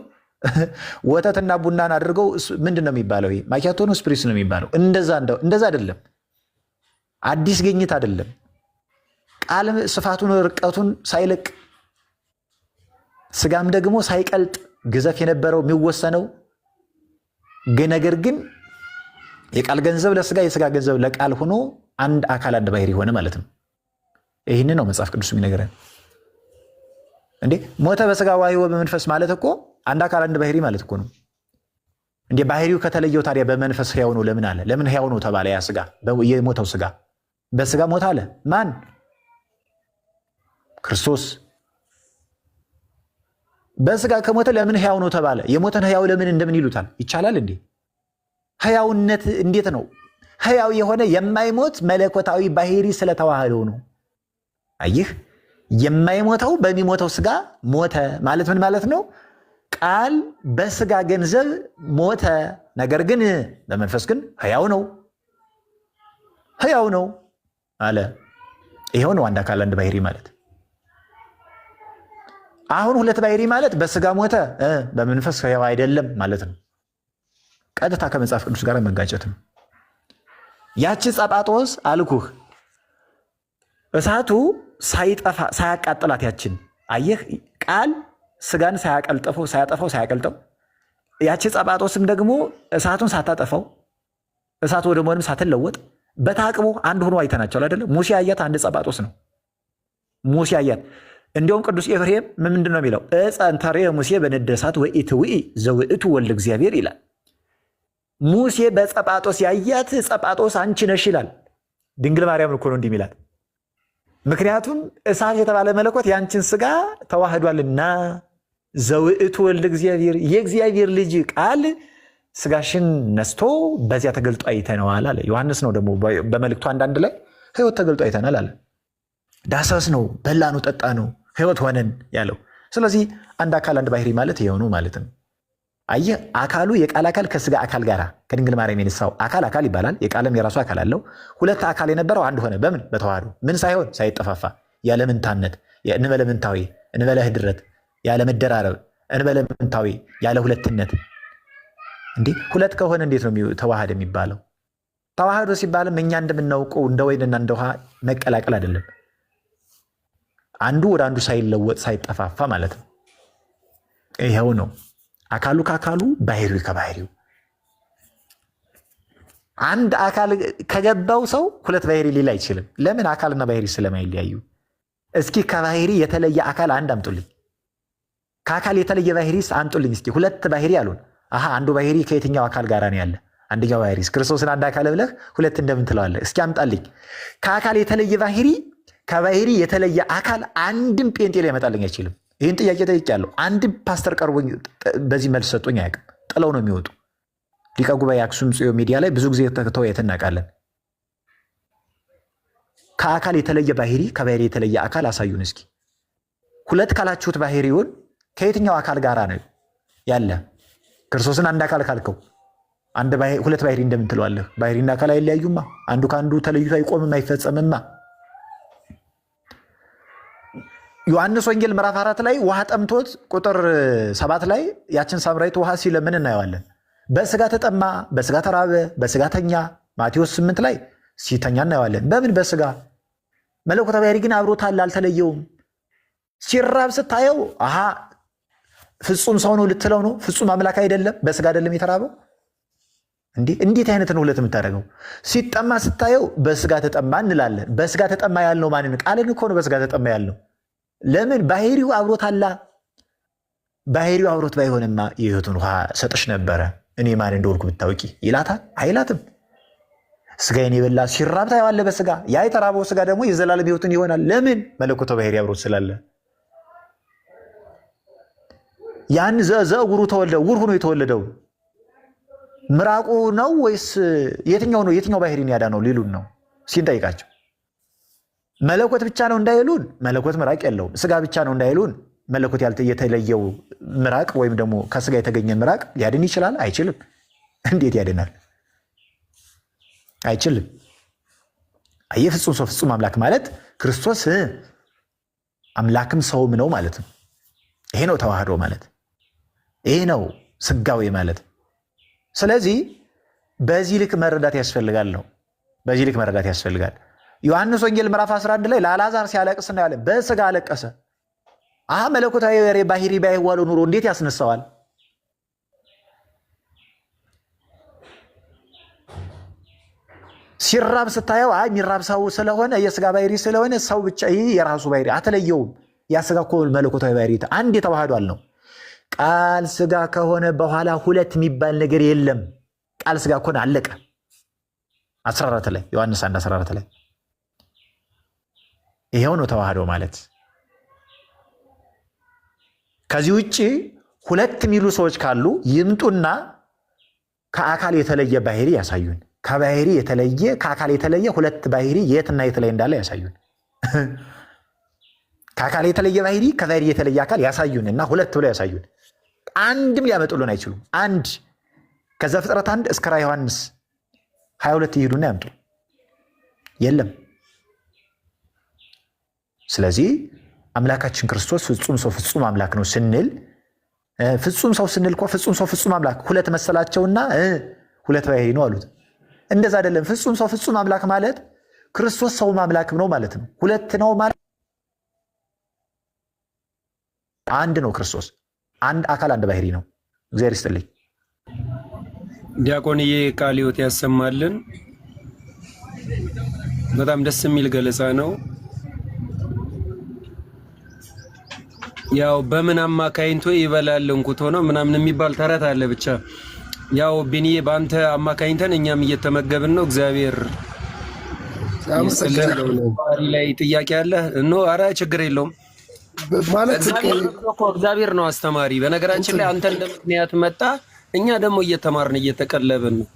ወተትና ቡናን አድርገው ምንድን ነው የሚባለው? ማኪያቶ ነው ስፕሪስ ነው የሚባለው? እንደዛ አይደለም። አዲስ ግኝት አይደለም። ቃል ስፋቱን ርቀቱን ሳይለቅ ስጋም ደግሞ ሳይቀልጥ ግዘፍ የነበረው የሚወሰነው ነገር ግን የቃል ገንዘብ ለስጋ የስጋ ገንዘብ ለቃል ሆኖ አንድ አካል አንድ ባህሪ ሆነ ማለት ነው። ይህን ነው መጽሐፍ ቅዱስ የሚነግረን። እንዴ ሞተ በስጋ ዋህዮ በመንፈስ ማለት እኮ አንድ አካል አንድ ባህሪ ማለት እኮ ነው። እንዴ ባህሪው ከተለየው ታዲያ በመንፈስ ሕያው ነው ለምን አለ? ለምን ሕያው ነው ተባለ? ያ ስጋ የሞተው ስጋ በስጋ ሞተ አለ ማን? ክርስቶስ። በስጋ ከሞተ ለምን ሕያው ነው ተባለ? የሞተን ሕያው ለምን እንደምን ይሉታል? ይቻላል እንዴ? ሕያውነት እንዴት ነው? ሕያው የሆነ የማይሞት መለኮታዊ ባህሪ ስለተዋህደው ነው። አይህ የማይሞተው በሚሞተው ስጋ ሞተ ማለት ምን ማለት ነው? ቃል በስጋ ገንዘብ ሞተ፣ ነገር ግን በመንፈስ ግን ሕያው ነው። ሕያው ነው አለ። ይሄው ነው አንድ አካል አንድ ባህሪ ማለት። አሁን ሁለት ባህሪ ማለት በስጋ ሞተ በመንፈስ ሕያው አይደለም ማለት ነው። ቀጥታ ከመጽሐፍ ቅዱስ ጋር መጋጨት ነው። ያቺ ጸጳጦስ አልኩህ እሳቱ ሳይጠፋ ሳያቃጥላት ያችን አየህ፣ ቃል ስጋን ሳያጠፋው ሳያቀልጠው፣ ያቺ ጸጳጦስም ደግሞ እሳቱን ሳታጠፋው እሳቱ ወደ መሆንም ሳትለወጥ በታቅቦ አንድ ሆኖ አይተናቸው አይደለ? ሙሴ አያት አንድ ጸጳጦስ ነው ሙሴ አያት። እንዲሁም ቅዱስ ኤፍሬም ምንድን ነው የሚለው? እፀንተሬ ሙሴ በነደ እሳት ወኢትውኢ ዘውእቱ ወልደ እግዚአብሔር ይላል። ሙሴ በጸጳጦስ ያያት ጸጳጦስ አንቺ ነሽ ይላል። ድንግል ማርያም እኮ ነው እንዲህ የሚላት። ምክንያቱም እሳት የተባለ መለኮት ያንቺን ስጋ ተዋህዷልና ዘውእቱ ወልደ እግዚአብሔር የእግዚአብሔር ልጅ ቃል ስጋሽን ነስቶ በዚያ ተገልጦ አይተነዋል አለ። ዮሐንስ ነው ደግሞ በመልእክቱ አንዳንድ ላይ ሕይወት ተገልጦ አይተናል አለ። ዳሰስ ነው፣ በላ ነው፣ ጠጣ ነው፣ ሕይወት ሆነን ያለው። ስለዚህ አንድ አካል አንድ ባህሪ ማለት ይኸው ነው ማለት ነው። አየህ፣ አካሉ የቃል አካል ከስጋ አካል ጋር ከድንግል ማርያም የነሳው አካል ይባላል። የቃልም የራሱ አካል አለው። ሁለት አካል የነበረው አንድ ሆነ። በምን? በተዋህዶ። ምን ሳይሆን ሳይጠፋፋ። ያለ ምንታነት፣ እንበለ ምንታዊ፣ እንበለ ህድረት፣ ያለ መደራረብ፣ እንበለ ምንታዊ፣ ያለ ሁለትነት። እንዴ ሁለት ከሆነ እንዴት ነው ተዋህደ የሚባለው? ተዋህዶ ሲባልም እኛ እንደምናውቀው እንደ ወይንና እንደ ውሃ መቀላቀል አይደለም። አንዱ ወደ አንዱ ሳይለወጥ ሳይጠፋፋ ማለት ነው። ይኸው ነው አካሉ ከአካሉ ባህሪው ከባህሪው። አንድ አካል ከገባው ሰው ሁለት ባህሪ ሊል አይችልም። ለምን? አካልና ባህሪ ስለማይለያዩ። እስኪ ከባህሪ የተለየ አካል አንድ አምጡልኝ። ከአካል የተለየ ባህሪስ አምጡልኝ እስኪ። ሁለት ባህሪ አሉን። አንዱ ባህሪ ከየትኛው አካል ጋር ነው ያለ? አንደኛው ባህሪስ ክርስቶስን አንድ አካል ብለህ ሁለት እንደምን ትለዋለህ? እስኪ አምጣልኝ። ከአካል የተለየ ባህሪ ከባህሪ የተለየ አካል አንድም ጴንጤ ላይ ያመጣልኝ አይችልም። ይህን ጥያቄ ጠይቄያለሁ። አንድም ፓስተር ቀርቦኝ በዚህ መልስ ሰጡኝ አያውቅም። ጥለው ነው የሚወጡ። ሊቀ ጉባኤ አክሱም ጽዮን ሚዲያ ላይ ብዙ ጊዜ ተወያይተን እናውቃለን። ከአካል የተለየ ባህሪ ከባህሪ የተለየ አካል አሳዩን እስኪ። ሁለት ካላችሁት ባህሪውን ከየትኛው አካል ጋር ነው ያለ? ክርስቶስን አንድ አካል ካልከው ሁለት ባህሪ እንደምን ትለዋለህ? ባህሪና አካል አይለያዩማ። አንዱ ከአንዱ ተለይቶ አይቆምም አይፈጸምማ። ዮሐንስ ወንጌል ምዕራፍ 4 ላይ ውሃ ጠምቶት ቁጥር 7 ላይ ያችን ሳምራዊት ውሃ ሲለምን እናየዋለን። በስጋ ተጠማ፣ በስጋ ተራበ፣ በስጋ ተኛ። ማቴዎስ 8 ላይ ሲተኛ እናየዋለን። በምን? በስጋ። መለኮታዊ ባህሪ ግን አብሮታል፣ አልተለየውም። ሲራብ ስታየው ፍጹም ሰው ነው ልትለው ነው? ፍጹም አምላክ አይደለም? በስጋ አይደለም የተራበው? እንዴት አይነት ነው ሁለት የምታደርገው? ሲጠማ ስታየው በስጋ ተጠማ እንላለን። በስጋ ተጠማ ያልነው ማንን? ቃልን እኮ ነው በስጋ ተጠማ ያልነው። ለምን? ባህሪው አብሮታላ። ባህሪው አብሮት ባይሆንማ የሕይወቱን ውሃ ሰጥሽ ነበረ እኔ ማን እንደሆንኩ ብታውቂ ይላታል? አይላትም። ስጋዬን የበላ ሲራብ ታየዋለህ በስጋ። ያ የተራበው ስጋ ደግሞ የዘላለም ሕይወትን ይሆናል። ለምን? መለኮታዊ ባህሪ አብሮት ስላለ። ያን ዘእጉሩ ተወልደ ውር ሆኖ የተወለደው ምራቁ ነው ወይስ የትኛው ነው? የትኛው ባህሪን ያዳነው ሊሉን ነው ሲንጠይቃቸው። መለኮት ብቻ ነው እንዳይሉን መለኮት ምራቅ የለውም። ስጋ ብቻ ነው እንዳይሉን መለኮት የተለየው ምራቅ ወይም ደግሞ ከስጋ የተገኘ ምራቅ ሊያድን ይችላል? አይችልም። እንዴት ያድናል? አይችልም። አየህ፣ ፍጹም ሰው ፍጹም አምላክ ማለት ክርስቶስ አምላክም ሰውም ነው ማለት ነው። ይሄ ነው ተዋህዶ ማለት፣ ይሄ ነው ስጋዌ ማለት። ስለዚህ በዚህ ልክ መረዳት ያስፈልጋል ነው። በዚህ ልክ መረዳት ያስፈልጋል። ዮሐንስ ወንጌል ምዕራፍ 11 ላይ ለአልዓዛር ሲያለቅስ ነው ያለ። በስጋ አለቀሰ። መለኮታዊ ባህሪ ባይዋለው ኑሮ እንዴት ያስነሳዋል? ሲራብ ስታየው የሚራብ ሰው ስለሆነ የስጋ ባህሪ ስለሆነ ሰው ብቻ ይህ የራሱ ባህሪ አትለየውም። ያ ስጋ እኮ መለኮታዊ ባህሪ አንድ የተዋህዷል ነው። ቃል ስጋ ከሆነ በኋላ ሁለት የሚባል ነገር የለም። ቃል ስጋ ከሆነ አለቀ። 14 ላይ ዮሐንስ 1:14 ላይ ይሄው ነው ተዋህዶ ማለት። ከዚህ ውጭ ሁለት የሚሉ ሰዎች ካሉ ይምጡና ከአካል የተለየ ባህሪ ያሳዩን። ከባህሪ የተለየ ከአካል የተለየ ሁለት ባህሪ የትና የት ላይ እንዳለ ያሳዩን። ከአካል የተለየ ባህሪ ከባህሪ የተለየ አካል ያሳዩን እና ሁለት ብለው ያሳዩን። አንድም ሊያመጡልን አይችሉም። አንድ ከዘፍጥረት 1 እስከ ራዕየ ዮሐንስ 22 ይሄዱና ያምጡ። የለም። ስለዚህ አምላካችን ክርስቶስ ፍጹም ሰው ፍጹም አምላክ ነው ስንል ፍጹም ሰው ስንል እኮ ፍጹም ሰው ፍጹም አምላክ ሁለት መሰላቸውና ሁለት ባህሪ ነው አሉት። እንደዛ አይደለም። ፍጹም ሰው ፍጹም አምላክ ማለት ክርስቶስ ሰው አምላክ ነው ማለት ነው። ሁለት ነው ማለት አንድ ነው። ክርስቶስ አንድ አካል አንድ ባህሪ ነው። እግዚአብሔር ይስጥልኝ። ዲያቆንዬ ቃለ ሕይወት ያሰማልን። በጣም ደስ የሚል ገለጻ ነው። ያው በምን አማካይንቶ ይበላል እንኩቶ ነው ምናምን የሚባል ተረት አለ። ብቻ ያው ቢኒዬ በአንተ አማካኝተን እኛም እየተመገብን ነው። እግዚአብሔር ላይ ጥያቄ አለ? ኧረ ችግር የለውም ማለት እግዚአብሔር ነው አስተማሪ። በነገራችን ላይ አንተ እንደ ምክንያት መጣ፣ እኛ ደግሞ እየተማርን እየተቀለብን ነው።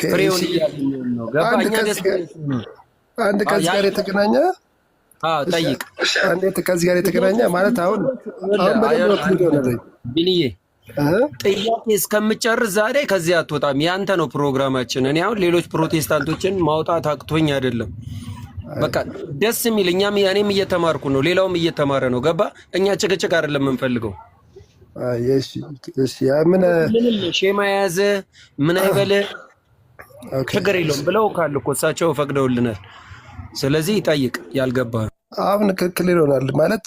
ፍሬውን እያገኘን ነው። ገባ? እኛ አንድ ከዚህ ጋር የተገናኘ ጠይቅ። እንዴት ከዚህ ጋር የተገናኘ ማለት አሁን ቢኒዬ ጥያቄ እስከምጨርስ ዛሬ ከዚህ አትወጣም። ያንተ ነው ፕሮግራማችን። እኔ አሁን ሌሎች ፕሮቴስታንቶችን ማውጣት አቅቶኝ አይደለም። በቃ ደስ የሚል እኛም ያኔም እየተማርኩ ነው፣ ሌላውም እየተማረ ነው። ገባ? እኛ ጭቅጭቅ አይደለም የምንፈልገው። እሺ ምን ሼማ የያዘ ምን አይበል ችግር የለውም ብለው ካሉ እኮ እሳቸው ፈቅደውልናል። ስለዚህ ይጠይቅ ያልገባ አሁን ትክክል ይሆናል ማለት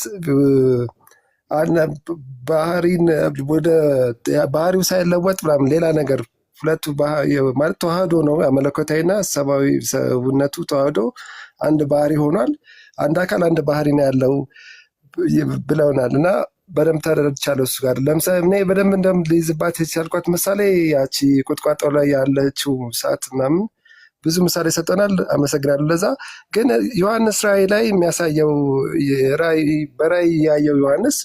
ባህሪን ወደ ባህሪው ሳይለወጥ ምናምን ሌላ ነገር ሁለቱ ማለት ተዋህዶ ነው። መለኮታዊና ሰብአዊ ሰውነቱ ተዋህዶ አንድ ባህሪ ሆኗል። አንድ አካል አንድ ባህሪ ነው ያለው ብለውናል እና በደንብ ተረድቻለሁ። እሱ ጋር ለምሳሌ እኔ በደንብ እንደምልይዝባት የቻልኳት ምሳሌ ያቺ ቁጥቋጦ ላይ ያለችው ሰዓት ምናምን ብዙ ምሳሌ ሰጠናል። አመሰግናለሁ ለዛ። ግን ዮሐንስ ራእይ ላይ የሚያሳየው በራእይ ያየው ዮሐንስ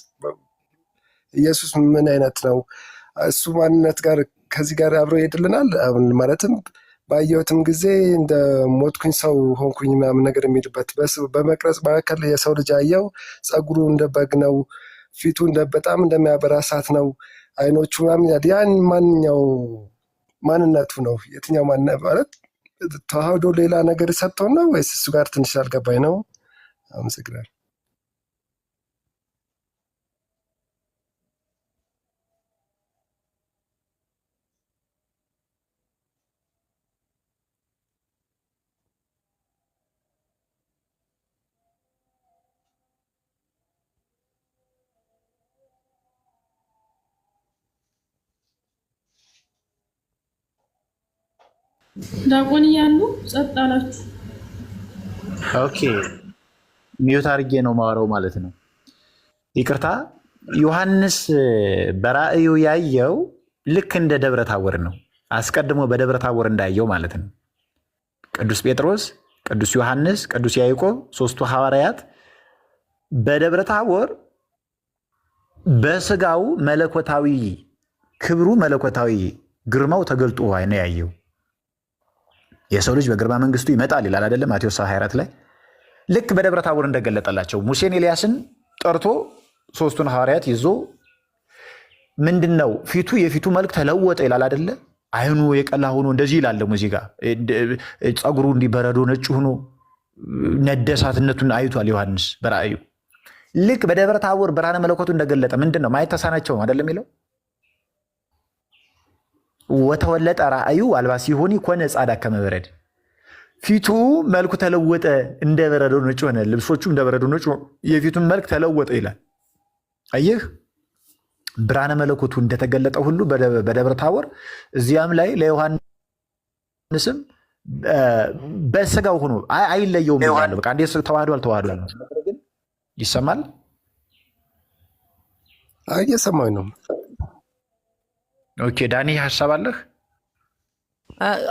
ኢየሱስ ምን አይነት ነው እሱ ማንነት ጋር ከዚህ ጋር አብሮ ይሄድልናል። አሁን ማለትም ባየሁትም ጊዜ እንደ ሞትኩኝ ሰው ሆንኩኝ ምናምን ነገር የሚልበት በመቅረጽ መካከል የሰው ልጅ አየው። ፀጉሩ እንደ በግ ነው፣ ፊቱ በጣም እንደሚያበራ እሳት ነው፣ አይኖቹ ምናምን ያን ማንኛው ማንነቱ ነው? የትኛው ማንነት ማለት ተዋህዶ ሌላ ነገር ሰጥተው ነው ወይስ እሱ ጋር ትንሽ አልገባኝ ነው። አመሰግናለሁ። ዳቆን እያሉ ጸጥ አላችሁ። ኦኬ ሚዩት አድርጌ ነው ማወራው ማለት ነው። ይቅርታ። ዮሐንስ በራእዩ ያየው ልክ እንደ ደብረ ታቦር ነው። አስቀድሞ በደብረ ታቦር እንዳየው ማለት ነው። ቅዱስ ጴጥሮስ፣ ቅዱስ ዮሐንስ፣ ቅዱስ ያዕቆብ ሶስቱ ሐዋርያት በደብረ ታቦር በስጋው መለኮታዊ ክብሩ መለኮታዊ ግርማው ተገልጦ ነው ያየው። የሰው ልጅ በግርማ መንግስቱ ይመጣል ይላል አይደለም? ማቴዎስ 24 ላይ ልክ በደብረ ታቦር እንደገለጠላቸው ሙሴን ኤልያስን ጠርቶ ሶስቱን ሐዋርያት ይዞ ምንድነው የፊቱ መልክ ተለወጠ ይላል አይደለ? አይኑ የቀላ ሆኖ እንደዚህ ይላል ሙዚቃ ፀጉሩ እንዲበረዶ ነጭ ሆኖ ነደሳትነቱን አይቷል ዮሐንስ በራእዩ። ልክ በደብረ ታቦር ብርሃነ መለኮቱ እንደገለጠ ምንድነው ማየት ተሳናቸው አይደለም የሚለው ወተወለጠ ራእዩ አልባ ሲሆን ኮነ ጻዳ ከመበረድ ፊቱ መልኩ ተለወጠ እንደ በረዶ ነጭ ሆነ፣ ልብሶቹ እንደ በረዶ ነጭ የፊቱን መልክ ተለወጠ ይላል። አየህ ብርሃነ መለኮቱ እንደተገለጠ ሁሉ በደብረ ታቦር እዚያም ላይ ለዮሐንስም በስጋው ሆኖ አይለየውም ይላል። በቃ እንዴ ተዋህዷል ነው ግን ይሰማል። እየሰማኝ ነው። ኦኬ ዳኒ ሀሳብ አለህ?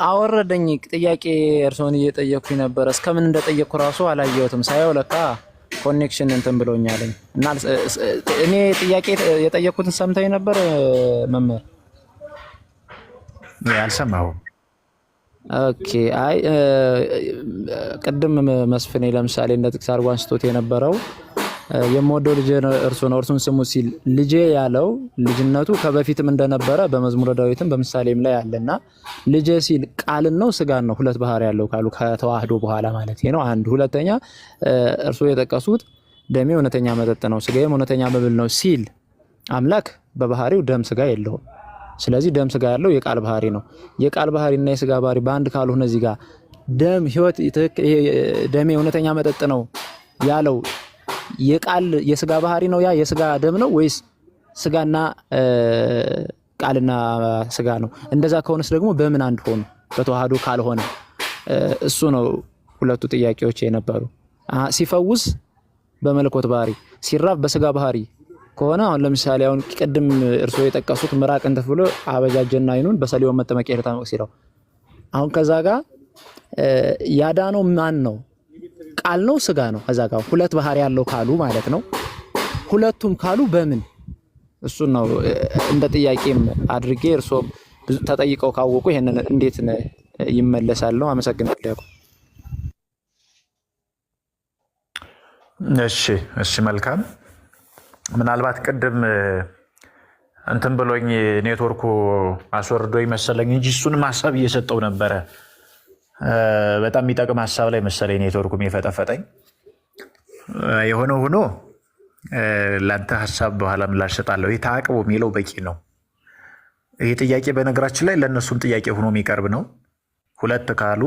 አወረደኝ ጥያቄ እርሶን እየጠየኩኝ ነበር። እስከምን እንደጠየቅኩ ራሱ አላየሁትም። ሳየው ለካ ኮኔክሽን እንትን ብሎኛለኝ እና እኔ ጥያቄ የጠየቅኩትን ሰምተኝ ነበር መምህር? አልሰማሁም። ኦኬ አይ ቅድም መስፍኔ ለምሳሌ እንደ ጥቅስ አድርጎ አንስቶት የነበረው የምወደው ልጄ እርሱ ነው እርሱን ስሙ ሲል ልጄ ያለው ልጅነቱ ከበፊትም እንደነበረ በመዝሙረ ዳዊትም በምሳሌም ላይ አለና ልጄ ሲል ቃልን ነው ስጋን ነው ሁለት ባህሪ ያለው ካሉ ከተዋህዶ በኋላ ማለት ነው። አንድ ሁለተኛ እርሱ የጠቀሱት ደሜ እውነተኛ መጠጥ ነው ስጋዬም እውነተኛ መብል ነው ሲል አምላክ በባህሪው ደም ስጋ የለውም። ስለዚህ ደም ስጋ ያለው የቃል ባህሪ ነው። የቃል ባህሪና የስጋ ባህሪ በአንድ ካልሆነ እዚህ ጋር ደም ህይወት ደሜ እውነተኛ መጠጥ ነው ያለው የቃል የስጋ ባህሪ ነው ያ የስጋ ደም ነው ወይስ ስጋና ቃልና ስጋ ነው? እንደዛ ከሆነስ ደግሞ በምን አንድ ሆኑ? በተዋህዶ ካልሆነ እሱ ነው ሁለቱ ጥያቄዎች የነበሩ። ሲፈውስ በመለኮት ባህሪ ሲራብ በስጋ ባህሪ ከሆነ አሁን ለምሳሌ አሁን ቅድም እርሶ የጠቀሱት ምራቅ እንትን ብሎ አበጃጀና አይኑን በሰሊሆም መጠመቂያ ለታመቅ ሲለው አሁን ከዛ ጋር ያዳነው ማን ነው? ቃል ነው ስጋ ነው? ከዛ ጋር ሁለት ባህሪ ያለው ካሉ ማለት ነው። ሁለቱም ካሉ በምን እሱ ነው እንደ ጥያቄም አድርጌ እርሶ ተጠይቀው ካወቁ ይሄንን እንዴት ይመለሳል? አመሰግናለሁ። እሺ መልካም። ምናልባት ቅድም እንትን ብሎኝ ኔትወርኩ አስወርዶኝ መሰለኝ እንጂ እሱንም ሀሳብ እየሰጠው ነበረ። በጣም የሚጠቅም ሀሳብ ላይ መሰለኝ ኔትወርኩም የፈጠፈጠኝ። የሆነ ሆኖ ለአንተ ሀሳብ በኋላ ምላሽ እሰጣለሁ። ይህ ተዓቅቦ የሚለው በቂ ነው። ይህ ጥያቄ በነገራችን ላይ ለእነሱም ጥያቄ ሆኖ የሚቀርብ ነው። ሁለት ካሉ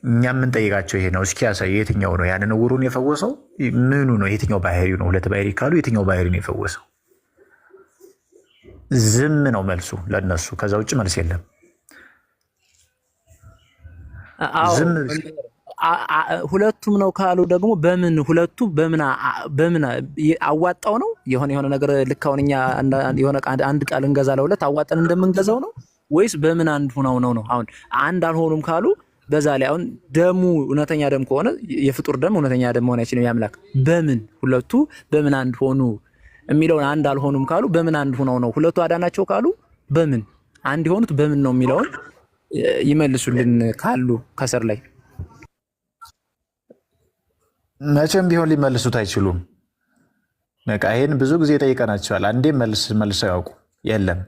እኛ የምንጠይቃቸው ይሄ ነው። እስኪ ያሳይ፣ የትኛው ነው ያንን ዕውሩን የፈወሰው? ምኑ ነው? የትኛው ባህሪው ነው? ሁለት ባህሪ ካሉ የትኛው ባህሪ ነው የፈወሰው? ዝም ነው መልሱ ለእነሱ። ከዛ ውጭ መልስ የለም። ሁለቱም ነው ካሉ ደግሞ በምን ሁለቱ በምን አዋጣው ነው? የሆነ ነገር ልክ አሁን እኛ የሆነ አንድ ቃል እንገዛ ለሁለት አዋጠን እንደምንገዛው ነው ወይስ በምን አንድ ሆነው ነው? አሁን አንድ አልሆኑም ካሉ በዛ ላይ አሁን ደሙ እውነተኛ ደም ከሆነ የፍጡር ደም እውነተኛ ደም መሆን አይችልም የአምላክ። በምን ሁለቱ በምን አንድ ሆኑ የሚለውን አንድ አልሆኑም ካሉ በምን አንድ ሆነው ነው? ሁለቱ አዳናቸው ካሉ በምን አንድ የሆኑት በምን ነው የሚለውን ይመልሱልን ካሉ ከስር ላይ። መቼም ቢሆን ሊመልሱት አይችሉም። በቃ ይሄን ብዙ ጊዜ ጠይቀናቸዋል። አንዴ መልሰው ያውቁ የለም።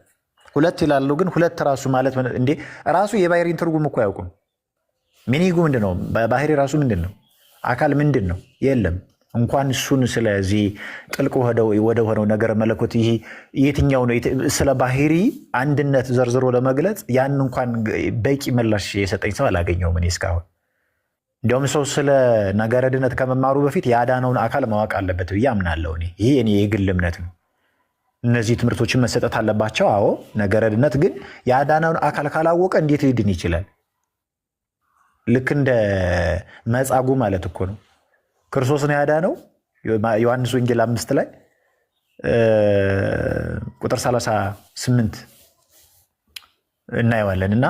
ሁለት ይላሉ፣ ግን ሁለት ራሱ ማለት እንዴ ራሱ የባህሪን ትርጉም እኮ አያውቁም። ሚኒጉ ምንድን ነው? ባህሪ ራሱ ምንድን ነው? አካል ምንድን ነው? የለም። እንኳን እሱን ስለዚህ ጥልቅ ወደ ሆነው ነገር መለኮት ይሄ የትኛው ነው ስለ ባህሪ አንድነት ዘርዝሮ ለመግለጽ ያን እንኳን በቂ ምላሽ የሰጠኝ ሰው አላገኘውም እኔ እስካሁን። እንዲያውም ሰው ስለ ነገረ ድነት ከመማሩ በፊት ያዳነውን አካል ማወቅ አለበት ብዬ አምናለሁ። ይሄ እኔ የግል እምነት ነው። እነዚህ ትምህርቶችን መሰጠት አለባቸው። አዎ፣ ነገረ ድነት ግን ያዳነውን አካል ካላወቀ እንዴት ሊድን ይችላል? ልክ እንደ መጻጉ ማለት እኮ ነው። ክርስቶስን ያዳነው ዮሐንስ ወንጌል 5 ላይ ቁጥር 38 እናየዋለን። እና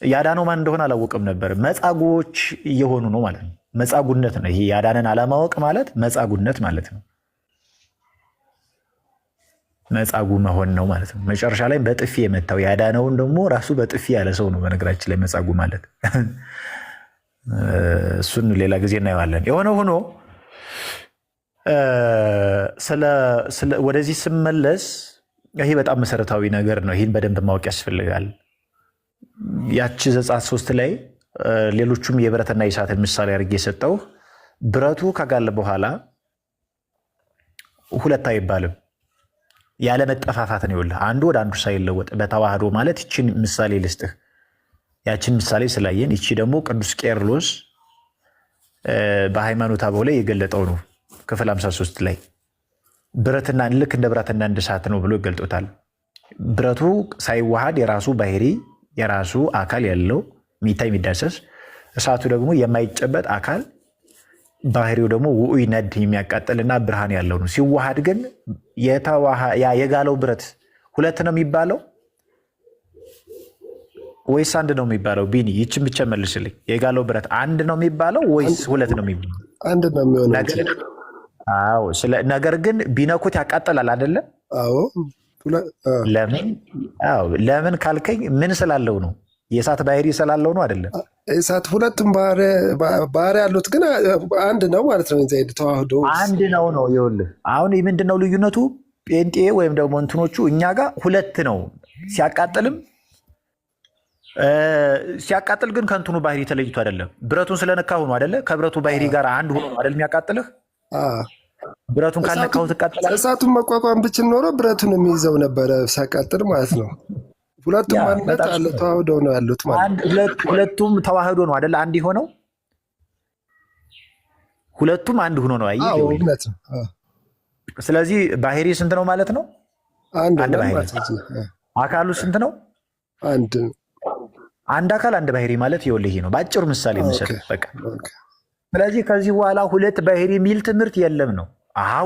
ያዳነው ማን እንደሆነ አላወቅም ነበር። መጻጉዎች እየሆኑ ነው ማለት ነው። መጻጉነት ነው ይሄ። ያዳነን አለማወቅ ማለት መጻጉነት ማለት ነው። መጻጉ መሆን ነው ማለት ነው። መጨረሻ ላይ በጥፊ የመታው ያዳነውን ደግሞ ራሱ በጥፊ ያለ ሰው ነው በነገራችን ላይ መጻጉ ማለት። እሱን ሌላ ጊዜ እናየዋለን። የሆነ ሆኖ ወደዚህ ስመለስ ይሄ በጣም መሰረታዊ ነገር ነው። ይህን በደንብ ማወቅ ያስፈልጋል። ያቺ ዘጸአት 3 ላይ ሌሎቹም የብረትና የእሳትን ምሳሌ አድርጌ የሰጠው ብረቱ ከጋለ በኋላ ሁለት አይባልም፣ ያለ መጠፋፋት ነው። ይኸውልህ አንዱ ወደ አንዱ ሳይለወጥ በተዋህዶ ማለት ይችን ምሳሌ ልስጥህ። ያችን ምሳሌ ስላየን ይቺ ደግሞ ቅዱስ ቄርሎስ በሃይማኖተ አበው ላይ የገለጠው ነው። ክፍል 53 ላይ ብረትና ልክ እንደ ብረትና እንደ እሳት ነው ብሎ ይገልጦታል። ብረቱ ሳይዋሃድ የራሱ ባህሪ የራሱ አካል ያለው የሚታይ የሚዳሰስ፣ እሳቱ ደግሞ የማይጨበጥ አካል ባህሪው ደግሞ ውዑይ ነድ የሚያቃጥልና ብርሃን ያለው ነው። ሲዋሃድ ግን የጋለው ብረት ሁለት ነው የሚባለው ወይስ አንድ ነው የሚባለው? ቢኒ ይችን ብቻ መልስልኝ። የጋለው ብረት አንድ ነው የሚባለው ወይስ ሁለት ነው የሚባለው? አንድ ነው የሚሆነው። ነገር ግን ቢነኩት ያቃጥላል አይደለ? ለምን ካልከኝ ምን ስላለው ነው? የእሳት ባህሪ ስላለው ነው አይደለም? እሳት ሁለቱም ባህሪ ያሉት ግን አንድ ነው ማለት ነው። ተዋህዶ አንድ ነው ነው። ይኸውልህ አሁን ምንድን ነው ልዩነቱ? ጴንጤ ወይም ደግሞ እንትኖቹ እኛ ጋር ሁለት ነው። ሲያቃጥል ግን ከእንትኑ ባህሪ ተለይቶ አይደለም። ብረቱን ስለነካ ሆኖ አይደለ? ከብረቱ ባህሪ ጋር አንድ ሆኖ አይደል የሚያቃጥልህ? ብረቱን ካልነካው ትቃጥላለህ። እሳቱን መቋቋም ብችል ኖሮ ብረቱን የሚይዘው ነበረ ሲያቃጥል ማለት ነው። ሁለቱም አንድነት አለ፣ ተዋህዶ ነው ያሉት ማለት ነው። ሁለቱም ተዋህዶ ነው አይደለ? አንድ የሆነው ሁለቱም አንድ ሆኖ ነው። አይ ስለዚህ ባህሪ ስንት ነው ማለት ነው? አንድ ባህሪ። አካሉ ስንት ነው? አንድ አካል አንድ ባህሪ ማለት ይኸውልህ ነው በአጭሩ ምሳሌ የምሰጥ በቃ። ስለዚህ ከዚህ በኋላ ሁለት ባህሪ የሚል ትምህርት የለም ነው።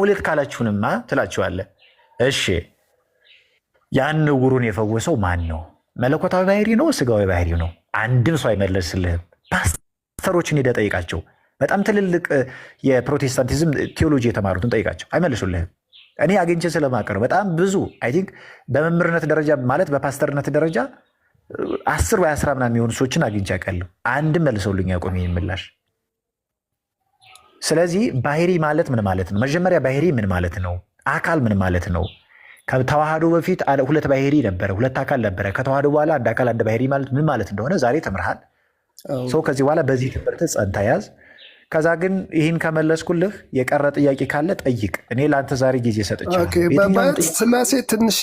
ሁለት ካላችሁንማ ትላችኋለህ። እሺ ያን ዕውሩን የፈወሰው ማን ነው? መለኮታዊ ባህሪ ነው? ስጋዊ ባህሪ ነው? አንድም ሰው አይመለስልህም። ፓስተሮችን ሄደህ ጠይቃቸው። በጣም ትልልቅ የፕሮቴስታንቲዝም ቴዎሎጂ የተማሩትን ጠይቃቸው፣ አይመልሱልህም። እኔ አግኝቼ ስለማቀር በጣም ብዙ አይ ቲንክ በመምህርነት ደረጃ ማለት በፓስተርነት ደረጃ 10 ወይ 10 ምናምን የሚሆኑ ሰዎችን አግኝቼ አውቃለሁ። አንድም መልሰውልኝ ያቆም ይህን ምላሽ። ስለዚህ ባህሪ ማለት ምን ማለት ነው? መጀመሪያ ባህሪ ምን ማለት ነው? አካል ምን ማለት ነው? ከተዋህዶ በፊት ሁለት ባህሪ ነበረ፣ ሁለት አካል ነበረ። ከተዋህዶ በኋላ አንድ አካል አንድ ባህሪ ማለት ምን ማለት እንደሆነ ዛሬ ተምርሃል። ሰው ከዚህ በኋላ በዚህ ትምህርት ጸንታ ያዝ። ከዛ ግን ይህን ከመለስኩልህ የቀረ ጥያቄ ካለ ጠይቅ። እኔ ለአንተ ዛሬ ጊዜ ሰጥቻለሁ። ስላሴ ትንሽ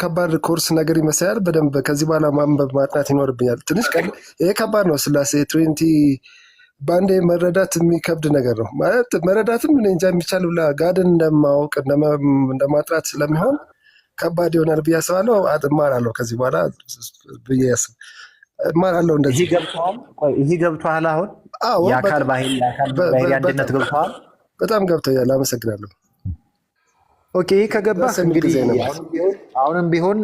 ከባድ ኮርስ ነገር ይመስላል። በደንብ ከዚህ በኋላ ማንበብ ማጥናት ይኖርብኛል። ትንሽ ይሄ ከባድ ነው። ስላሴ ትሪኒቲ በአንዴ መረዳት የሚከብድ ነገር ነው ማለት መረዳትም እንጃ የሚቻል ብላ ጋድን እንደማወቅ እንደማጥራት ስለሚሆን ከባድ ይሆናል ብዬ አስባለሁ። እማራለሁ ከዚህ በኋላ ብዬ እማራለሁ። እንደዚህ ይህ ገብቶሃል? አሁን የአካል ባህሪ አንድነት ገብቶሃል? በጣም ገብቶኛል። አመሰግናለሁ። ኦኬ፣ ይህ ከገባህ እንግዲህ አሁንም ቢሆን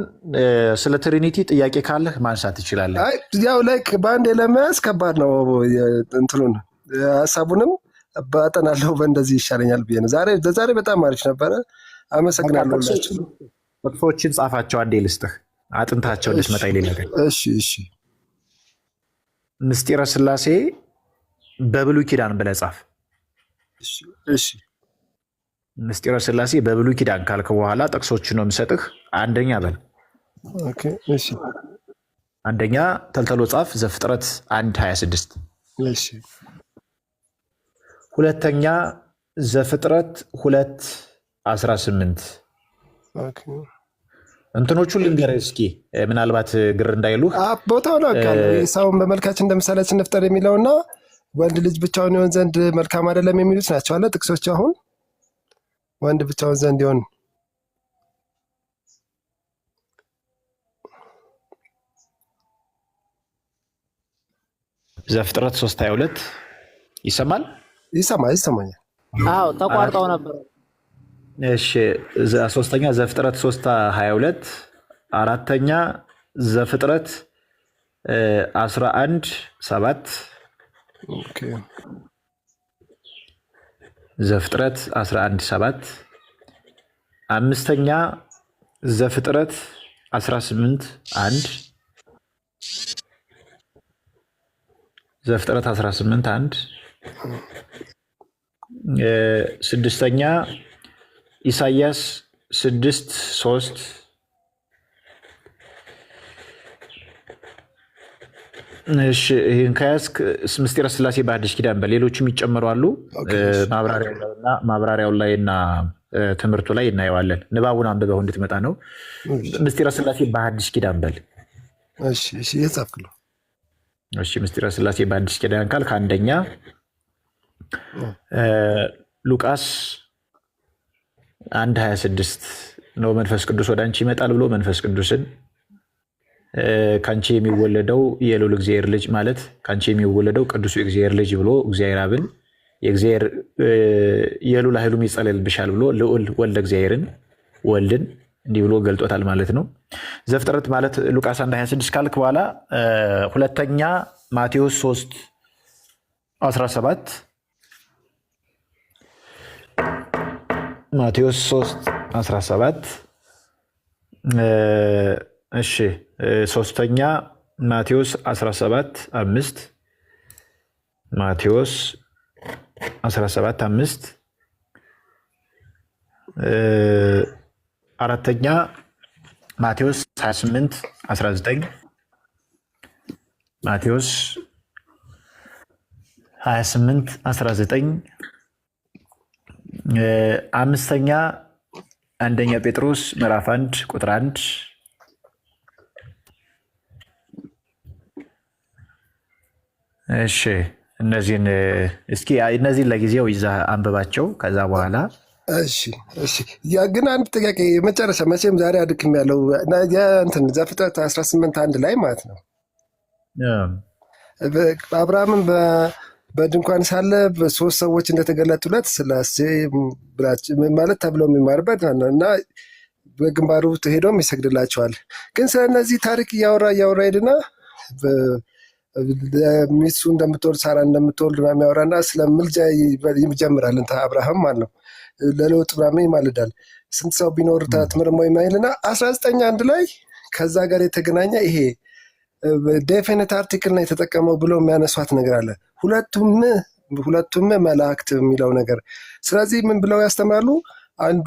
ስለ ትሪኒቲ ጥያቄ ካለህ ማንሳት ትችላለህ። ያው ላይክ በአንዴ ለመያዝ ከባድ ነው። እንትኑን ሀሳቡንም ባጠናለሁ በእንደዚህ ይሻለኛል ብዬ ነው። ዛሬ በጣም አሪፍ ነበረ። አመሰግናለሁ። ጥቅሶችን ጻፋቸው። አንዴ ልስጥህ አጥንታቸው እንድትመጣ ይሌ ነገር። እሺ ምስጢረ ስላሴ በብሉይ ኪዳን ብለህ ጻፍ። እሺ ምስጢረ ስላሴ በብሉይ ኪዳን ካልክ በኋላ ጥቅሶችን ነው የምሰጥህ። አንደኛ በል። ኦኬ እሺ። አንደኛ ተልተሎ ጻፍ ዘፍጥረት 1:26። እሺ። ሁለተኛ ዘፍጥረት 2:18። ኦኬ። እንትኖቹን ልንገርህ እስኪ ምናልባት ግር እንዳይሉህ። ቦታው ነው ሰውን በመልካችን እንደ ምሳሌያችን እንፍጠር የሚለውና ወንድ ልጅ ብቻውን ይሆን ዘንድ መልካም አይደለም የሚሉት ናቸው አለ ጥቅሶች። አሁን ወንድ ብቻውን ዘንድ ይሆን ዘፍጥረት 3:22 ይሰማል? ይሰማኛል። አዎ ተቋርጠው ነበር። እሺ፣ ሶስተኛ ዘፍጥረት 3:22፣ አራተኛ ዘፍጥረት 11:7። ኦኬ። ዘፍጥረት 11:7። አምስተኛ ዘፍጥረት 18:1። ዘፍጥረት 18:1። ስድስተኛ ኢሳይያስ 6:3። እሺ፣ ይህን ከያዝክ ምስጢረ ስላሴ በአዲስ ኪዳን በሌሎችም ይጨመራሉ። ማብራሪያው ላይ እና ትምህርቱ ላይ እናየዋለን። ንባቡን አንብበው እንድትመጣ ነው። ምስጢረ ስላሴ በአዲስ ኪዳን በል። እሺ፣ የጻፍክ ነው። እሺ፣ ምስጢረ ስላሴ በአዲስ ኪዳን ካልክ አንደኛ ሉቃስ 1:26 ነው። መንፈስ ቅዱስ ወደ አንቺ ይመጣል ብሎ መንፈስ ቅዱስን ከአንቺ የሚወለደው የልዑል እግዚአብሔር ልጅ ማለት ከአንቺ የሚወለደው ቅዱሱ የእግዚአብሔር ልጅ ብሎ እግዚአብሔር አብን የልዑል ኃይሉም ይጸለልብሻል ብሎ ልዑል ወልደ እግዚአብሔርን ወልድን እንዲህ ብሎ ገልጦታል ማለት ነው። ዘፍጥረት ማለት ሉቃስ 1:26 ካልክ በኋላ ሁለተኛ ማቴዎስ 3:17 ማቴዎስ 3:17 እሺ። ሶስተኛ ማቴዎስ 17:5 ማቴዎስ 17:5 አራተኛ ማቴዎስ 28:19 ማቴዎስ 28:19 አምስተኛ አንደኛ ጴጥሮስ ምዕራፍ 1 ቁጥር 1 እሺ። እነዚህን እስኪ እነዚህን ለጊዜው ይዛ አንብባቸው ከዛ በኋላ እሺ። ግን አንድ ጥያቄ መጨረሻ መቼም ዛሬ አድክም ያለው ዘፍጥረት 18:1 ላይ ማለት ነው አብርሃምን በድንኳን ሳለ ሶስት ሰዎች እንደተገለጡለት ስላሴ ማለት ተብለው የሚማርበት እና በግንባሩ ሄዶም ይሰግድላቸዋል። ግን ስለነዚህ ታሪክ እያወራ ሄድና ሚስቱ እንደምትወልድ ሳራ እንደምትወልድ የሚያወራና ስለ ምልጃ ይጀምራል። አብርሃም ማለት ነው ለለውጥ ምናምን ይማልዳል። ስንት ሰው ቢኖር ትምርሞ ይማይልና 19:1 ላይ ከዛ ጋር የተገናኘ ይሄ ዴፊኒት አርቲክል ነው የተጠቀመው ብሎ የሚያነሷት ነገር አለ። ሁለቱም መላእክት የሚለው ነገር። ስለዚህ ምን ብለው ያስተምራሉ? አንዱ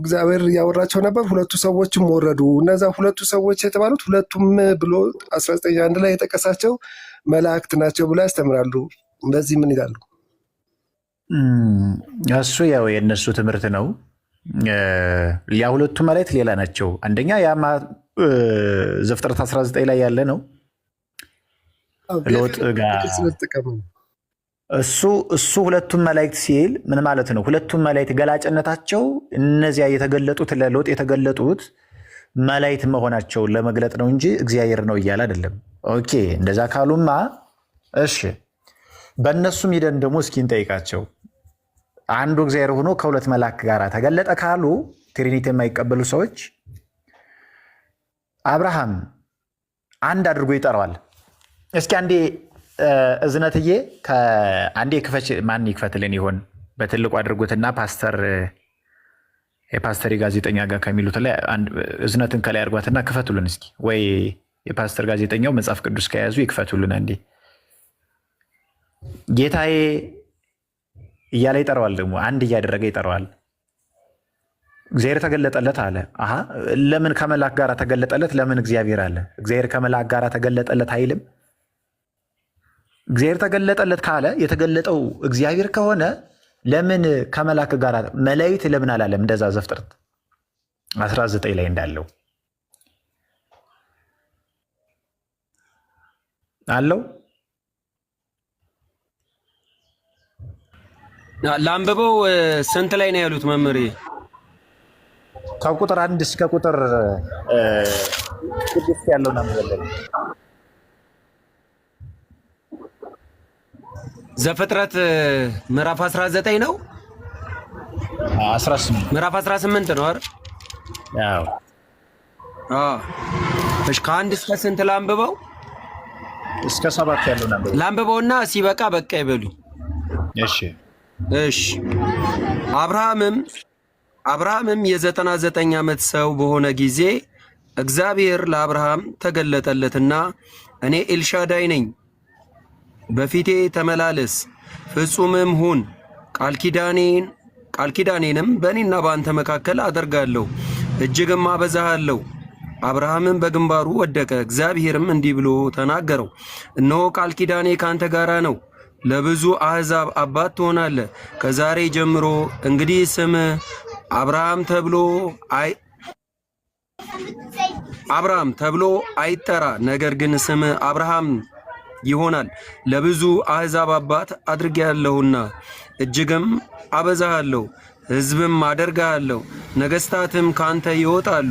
እግዚአብሔር እያወራቸው ነበር፣ ሁለቱ ሰዎችም ወረዱ። እነዛ ሁለቱ ሰዎች የተባሉት ሁለቱም ብሎ 19:1 ላይ የጠቀሳቸው መላእክት ናቸው ብሎ ያስተምራሉ። በዚህ ምን ይላሉ? እሱ ያው የእነሱ ትምህርት ነው። ያ ሁለቱ መላእክት ሌላ ናቸው። አንደኛ ያማ ዘፍጥረት 19 ላይ ያለ ነው ሎጥ ጋር እሱ ሁለቱም መላእክት ሲል ምን ማለት ነው? ሁለቱም መላእክት ገላጭነታቸው እነዚያ የተገለጡት ለሎጥ የተገለጡት መላእክት መሆናቸውን ለመግለጥ ነው እንጂ እግዚአብሔር ነው እያለ አይደለም። ኦኬ እንደዛ ካሉማ እሺ፣ በእነሱም ሂደን ደግሞ እስኪ እንጠይቃቸው። አንዱ እግዚአብሔር ሆኖ ከሁለት መልአክ ጋር ተገለጠ ካሉ ትሪኒቲ የማይቀበሉ ሰዎች አብርሃም አንድ አድርጎ ይጠራዋል። እስኪ አንዴ እዝነትዬ አንዴ ክፈች። ማን ይክፈትልን ይሆን? በትልቁ አድርጎትና የፓስተር ጋዜጠኛ ጋር ከሚሉት ላይ እዝነትን ከላይ አድርጓትና ክፈቱልን እስኪ። ወይ የፓስተር ጋዜጠኛው መጽሐፍ ቅዱስ ከያዙ ይክፈቱልን አንዴ። ጌታዬ እያለ ይጠራዋል። ደግሞ አንድ እያደረገ ይጠራዋል። እግዚአብሔር ተገለጠለት አለ። ለምን ከመልአክ ጋር ተገለጠለት? ለምን እግዚአብሔር አለ? እግዚአብሔር ከመልአክ ጋር ተገለጠለት አይልም? እግዚአብሔር ተገለጠለት ካለ የተገለጠው እግዚአብሔር ከሆነ ለምን ከመልአክ ጋር መላእክት ለምን አላለም? እንደዛ ዘፍጥረት 19 ላይ እንዳለው አለው። ላንብበው። ስንት ላይ ነው ያሉት መምህር? ከቁጥር 1 እስከ ቁጥር 6 ያለው ነው ማለት ዘፍጥረት ምዕራፍ 19 ነው 18 ምዕራፍ 18 ነው አይደል? ያው እሺ፣ ከአንድ እስከ ስንት ላንብበው? እስከ 7 ያለው ነው ላንብበውና ሲበቃ በቃ ይበሉ። እሺ እሺ። አብርሃምም የ99 ዓመት ሰው በሆነ ጊዜ እግዚአብሔር ለአብርሃም ተገለጠለትና እኔ ኤልሻዳይ ነኝ፣ በፊቴ ተመላለስ፣ ፍጹምም ሁን፣ ቃል ኪዳኔንም በእኔና በአንተ መካከል አደርጋለሁ፣ እጅግም አበዛሃለሁ። አብርሃምም በግንባሩ ወደቀ። እግዚአብሔርም እንዲህ ብሎ ተናገረው፣ እነሆ ቃል ኪዳኔ ከአንተ ጋር ነው፣ ለብዙ አሕዛብ አባት ትሆናለህ። ከዛሬ ጀምሮ እንግዲህ ስምህ አብርሃም ተብሎ አይጠራ፣ ነገር ግን ስምህ አብርሃም ይሆናል፣ ለብዙ አሕዛብ አባት አድርጌያለሁና፣ እጅግም አበዛሃለሁ፣ ሕዝብም አደርግሃለሁ፣ ነገሥታትም ካንተ ይወጣሉ።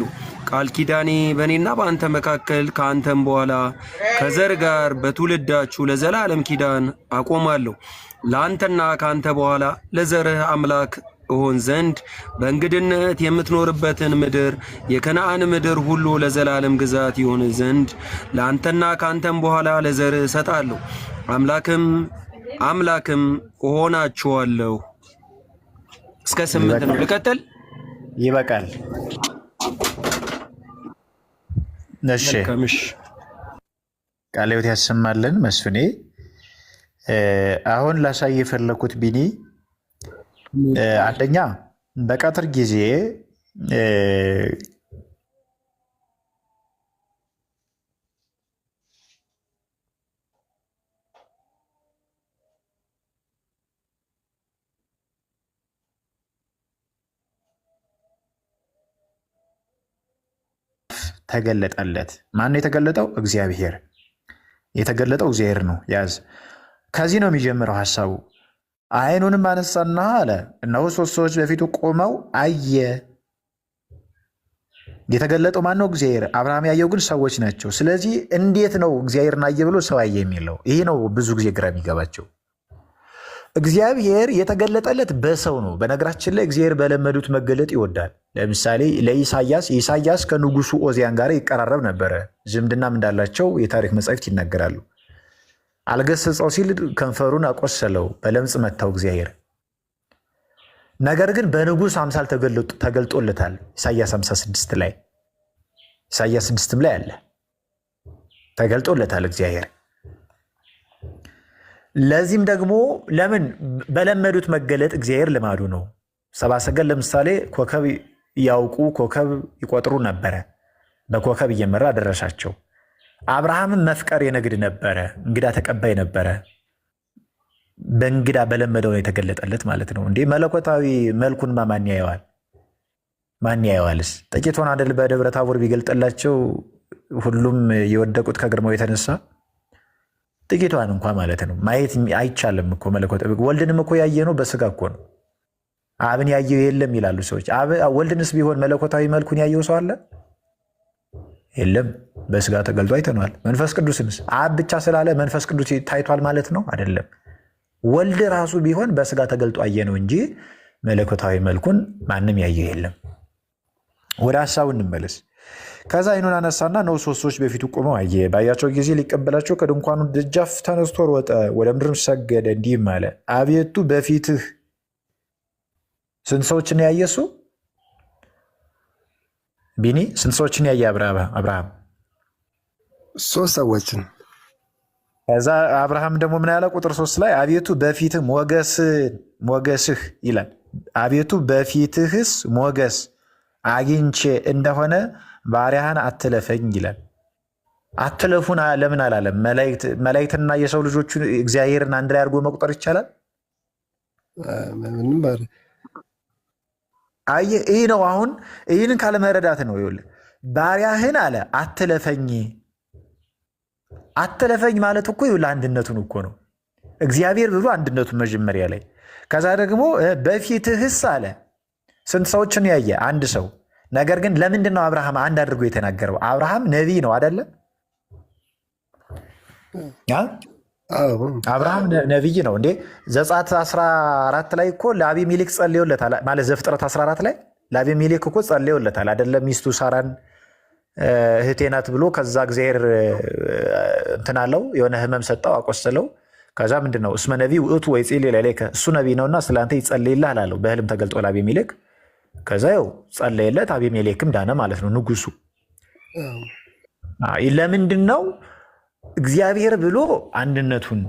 ቃል ኪዳኔ በእኔና በአንተ መካከል ከአንተም በኋላ ከዘር ጋር በትውልዳችሁ ለዘላለም ኪዳን አቆማለሁ። ለአንተና ከአንተ በኋላ ለዘርህ አምላክ እሆን ዘንድ በእንግድነት የምትኖርበትን ምድር የከነዓን ምድር ሁሉ ለዘላለም ግዛት ይሆን ዘንድ ለአንተና ከአንተም በኋላ ለዘርህ እሰጣለሁ። አምላክም እሆናችኋለሁ። እስከ 8 ነው። ልቀጥል? ይበቃል። እሺ፣ ቃለ ሕይወት ያሰማልን መስፍኔ። አሁን ላሳይ የፈለኩት ቢኒ አንደኛ በቀትር ጊዜ ተገለጠለት። ማን ነው የተገለጠው? እግዚአብሔር። የተገለጠው እግዚአብሔር ነው። ያዝ። ከዚህ ነው የሚጀምረው ሀሳቡ። ዓይኑንም አነሳና አለ፣ እነሆ 3 ሰዎች በፊቱ ቆመው አየ። የተገለጠው ማን ነው? እግዚአብሔር። አብርሃም ያየው ግን ሰዎች ናቸው። ስለዚህ እንዴት ነው እግዚአብሔርን አየ ብሎ ሰው አየ የሚለው? ይሄ ነው ብዙ ጊዜ ግራ የሚገባቸው። እግዚአብሔር የተገለጠለት በሰው ነው። በነገራችን ላይ እግዚአብሔር በለመዱት መገለጥ ይወዳል። ለምሳሌ ኢሳያስ ከንጉሱ ኦዚያን ጋር ይቀራረብ ነበረ። ዝምድናም እንዳላቸው የታሪክ መጻሕፍት ይናገራሉ። አልገሰጸው ሲል ከንፈሩን አቆሰለው፣ በለምጽ መታው እግዚአብሔር። ነገር ግን በንጉሥ አምሳል ተገልጦለታል። ኢሳያስ 56 ላይ ኢሳያስ 6 ላይ አለ፣ ተገልጦለታል እግዚአብሔር። ለዚህም ደግሞ ለምን በለመዱት መገለጥ እግዚአብሔር ልማዱ ነው። ሰብአ ሰገል ለምሳሌ ኮከብ ያውቁ ኮከብ ይቆጥሩ ነበረ። በኮከብ እየመራ አደረሳቸው። አብርሃምን መፍቀር የንግድ ነበረ፣ እንግዳ ተቀባይ ነበረ። በእንግዳ በለመደው ነው የተገለጠለት ማለት ነው። እንዴ መለኮታዊ መልኩን ማን ያየዋል? ማን ያየዋልስ? ጥቂት ሆነ አይደል በደብረ ታቦር ቢገልጥላቸው ሁሉም የወደቁት ከግርማው የተነሳ ጥቂቷን እንኳ ማለት ነው ማየት አይቻልም እኮ መለኮታዊ። ወልድንም እኮ ያየ ነው በስጋ እኮ ነው። አብን ያየው የለም ይላሉ ሰዎች። ወልድንስ ቢሆን መለኮታዊ መልኩን ያየው ሰው አለ? የለም፣ በስጋ ተገልጦ አይተነዋል። መንፈስ ቅዱስንስ አብ ብቻ ስላለ መንፈስ ቅዱስ ታይቷል ማለት ነው? አይደለም። ወልድ ራሱ ቢሆን በስጋ ተገልጦ አየ ነው እንጂ መለኮታዊ መልኩን ማንም ያየው የለም። ወደ ሀሳቡ እንመለስ። ከዛ ዓይኑን አነሳና ነው ሶስት ሰዎች በፊቱ ቆመው አየ። ባያቸው ጊዜ ሊቀበላቸው ከድንኳኑ ደጃፍ ተነስቶ ሮጠ፣ ወደ ምድርም ሰገደ፣ እንዲህም አለ፣ አቤቱ በፊትህ ስንት ሰዎችን ያየ እሱ? ቢኒ ስንት ሰዎችን ያየ አብርሃም? 3 ሰዎችን። ከዛ አብርሃም ደግሞ ምን ያለ ቁጥር 3 ላይ አቤቱ በፊትህ ሞገስህ ይላል። አቤቱ በፊትህስ ሞገስ አግኝቼ እንደሆነ ባሪያህን አትለፈኝ ይላል። አትለፉን ለምን አላለም? መላእክትና የሰው ልጆቹ እግዚአብሔርን አንድ ላይ አድርጎ መቁጠር ይቻላል? ይህ ነው። አሁን ይህንን ካለመረዳት ነው። ይኸውልህ ባሪያህን አለ አትለፈኝ ማለት እኮ ይኸውልህ አንድነቱን እኮ ነው። እግዚአብሔር ብሎ አንድነቱን መጀመሪያ ላይ፣ ከዛ ደግሞ በፊትህስ አለ ስንት ሰዎችን ያየ? አንድ ሰው። ነገር ግን ለምንድን ነው አብርሃም አንድ አድርጎ የተናገረው? አብርሃም ነቢይ ነው አደለ? አብርሃም ነቢይ ነው እንዴ? ዘጸአት 14 ላይ እኮ ለአቢሜሌክ ጸልዮለታል። ማለት ዘፍጥረት 14 ላይ ለአቢሜሌክ እኮ ጸልዮለታል አደለ? ሚስቱ ሳራን እህቴ ናት ብሎ ከዛ እግዚአብሔር እንትን አለው፣ የሆነ ህመም ሰጠው፣ አቆሰለው። ከዛ ምንድን ነው እስመ ነቢይ ውእቱ ወይጼልይ ላዕሌከ፣ እሱ ነቢይ ነውና ስለአንተ ይጸልይልሃል አለው በህልም ተገልጦ ለአቢሜሌክ። ከዛ ያው ጸለየለት፣ አቢሜሌክም ዳነ ማለት ነው ንጉሱ። ለምንድን ነው እግዚአብሔር ብሎ አንድነቱን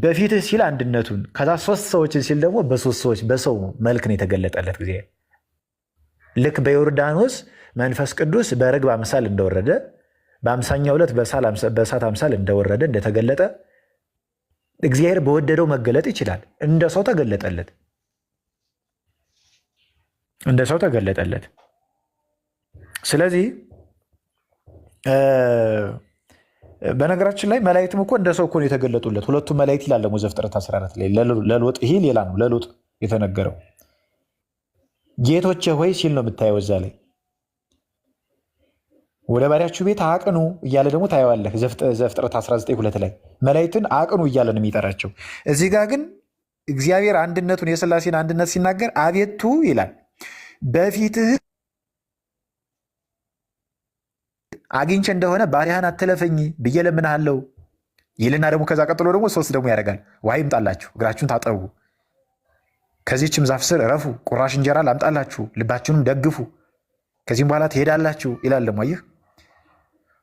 በፊትህ ሲል አንድነቱን፣ ከዛ 3 ሰዎችን ሲል ደግሞ በ3 ሰዎች በሰው መልክ ነው የተገለጠለት ጊዜ። ልክ በዮርዳኖስ መንፈስ ቅዱስ በርግብ አምሳል እንደወረደ፣ በ50ኛው ዕለት በእሳት አምሳል እንደወረደ እንደተገለጠ እግዚአብሔር በወደደው መገለጥ ይችላል። እንደ ሰው ተገለጠለት። ስለዚህ በነገራችን ላይ መላእክትም እኮ እንደ ሰው እኮ ነው የተገለጡለት። ሁለቱም መላእክት ይላል ደግሞ ዘፍጥረት 14 ላይ ለሎጥ። ይሄ ሌላ ነው ለሎጥ የተነገረው። ጌቶቼ ሆይ ሲል ነው የምታየው እዛ ላይ። ወደ ባሪያችሁ ቤት አቅኑ እያለ ደግሞ ታየዋለህ ዘፍጥረት 19:2 ላይ መላእክትን አቅኑ እያለ ነው የሚጠራቸው። እዚህ ጋር ግን እግዚአብሔር አንድነቱን የሥላሴን አንድነት ሲናገር አቤቱ ይላል በፊትህ አግኝቼ እንደሆነ ባሪያህን አትለፈኝ ብዬ እለምንሃለሁ ይልና ደግሞ ከዛ ቀጥሎ ደግሞ 3 ደግሞ ያደርጋል። ውሃ ይምጣላችሁ፣ እግራችሁን ታጠቡ፣ ከዚህችም ዛፍ ስር እረፉ፣ ቁራሽ እንጀራ ላምጣላችሁ፣ ልባችሁንም ደግፉ፣ ከዚህም በኋላ ትሄዳላችሁ ይላል። ደግሞ ይህ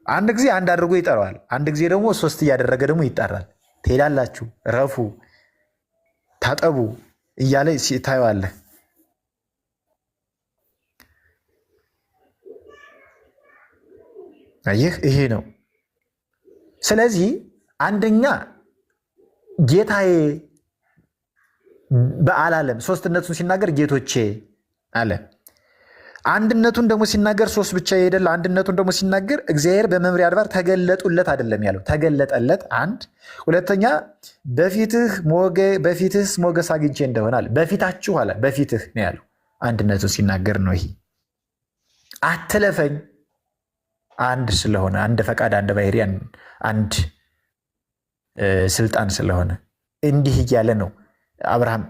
አንድ ጊዜ አንድ አድርጎ ይጠራዋል፣ አንድ ጊዜ ደግሞ 3 እያደረገ ደግሞ ይጠራል። ትሄዳላችሁ፣ እረፉ፣ ታጠቡ እያለ ታየዋለህ። ይሄ ነው። ስለዚህ አንደኛ ጌታዬ በአላለም 3ነቱን ሲናገር ጌቶቼ አለ። አንድነቱን ደግሞ ሲናገር 3 ብቻ ይሄዳል። አንድነቱን ደግሞ ሲናገር እግዚአብሔር በመምሪያ አድባር ተገለጡለት አይደለም ያለው፣ ተገለጠለት። አንድ ሁለተኛ በፊትህስ ሞገስ አግኝቼ እንደሆነ አለ። በፊታችሁ አለ፣ በፊትህ ነው ያለው። አንድነቱን ሲናገር ነው ይሄ። አትለፈኝ አንድ ስለሆነ፣ አንድ ፈቃድ፣ አንድ ባህሪ፣ አንድ ስልጣን ስለሆነ እንዲህ እያለ ነው አብርሃም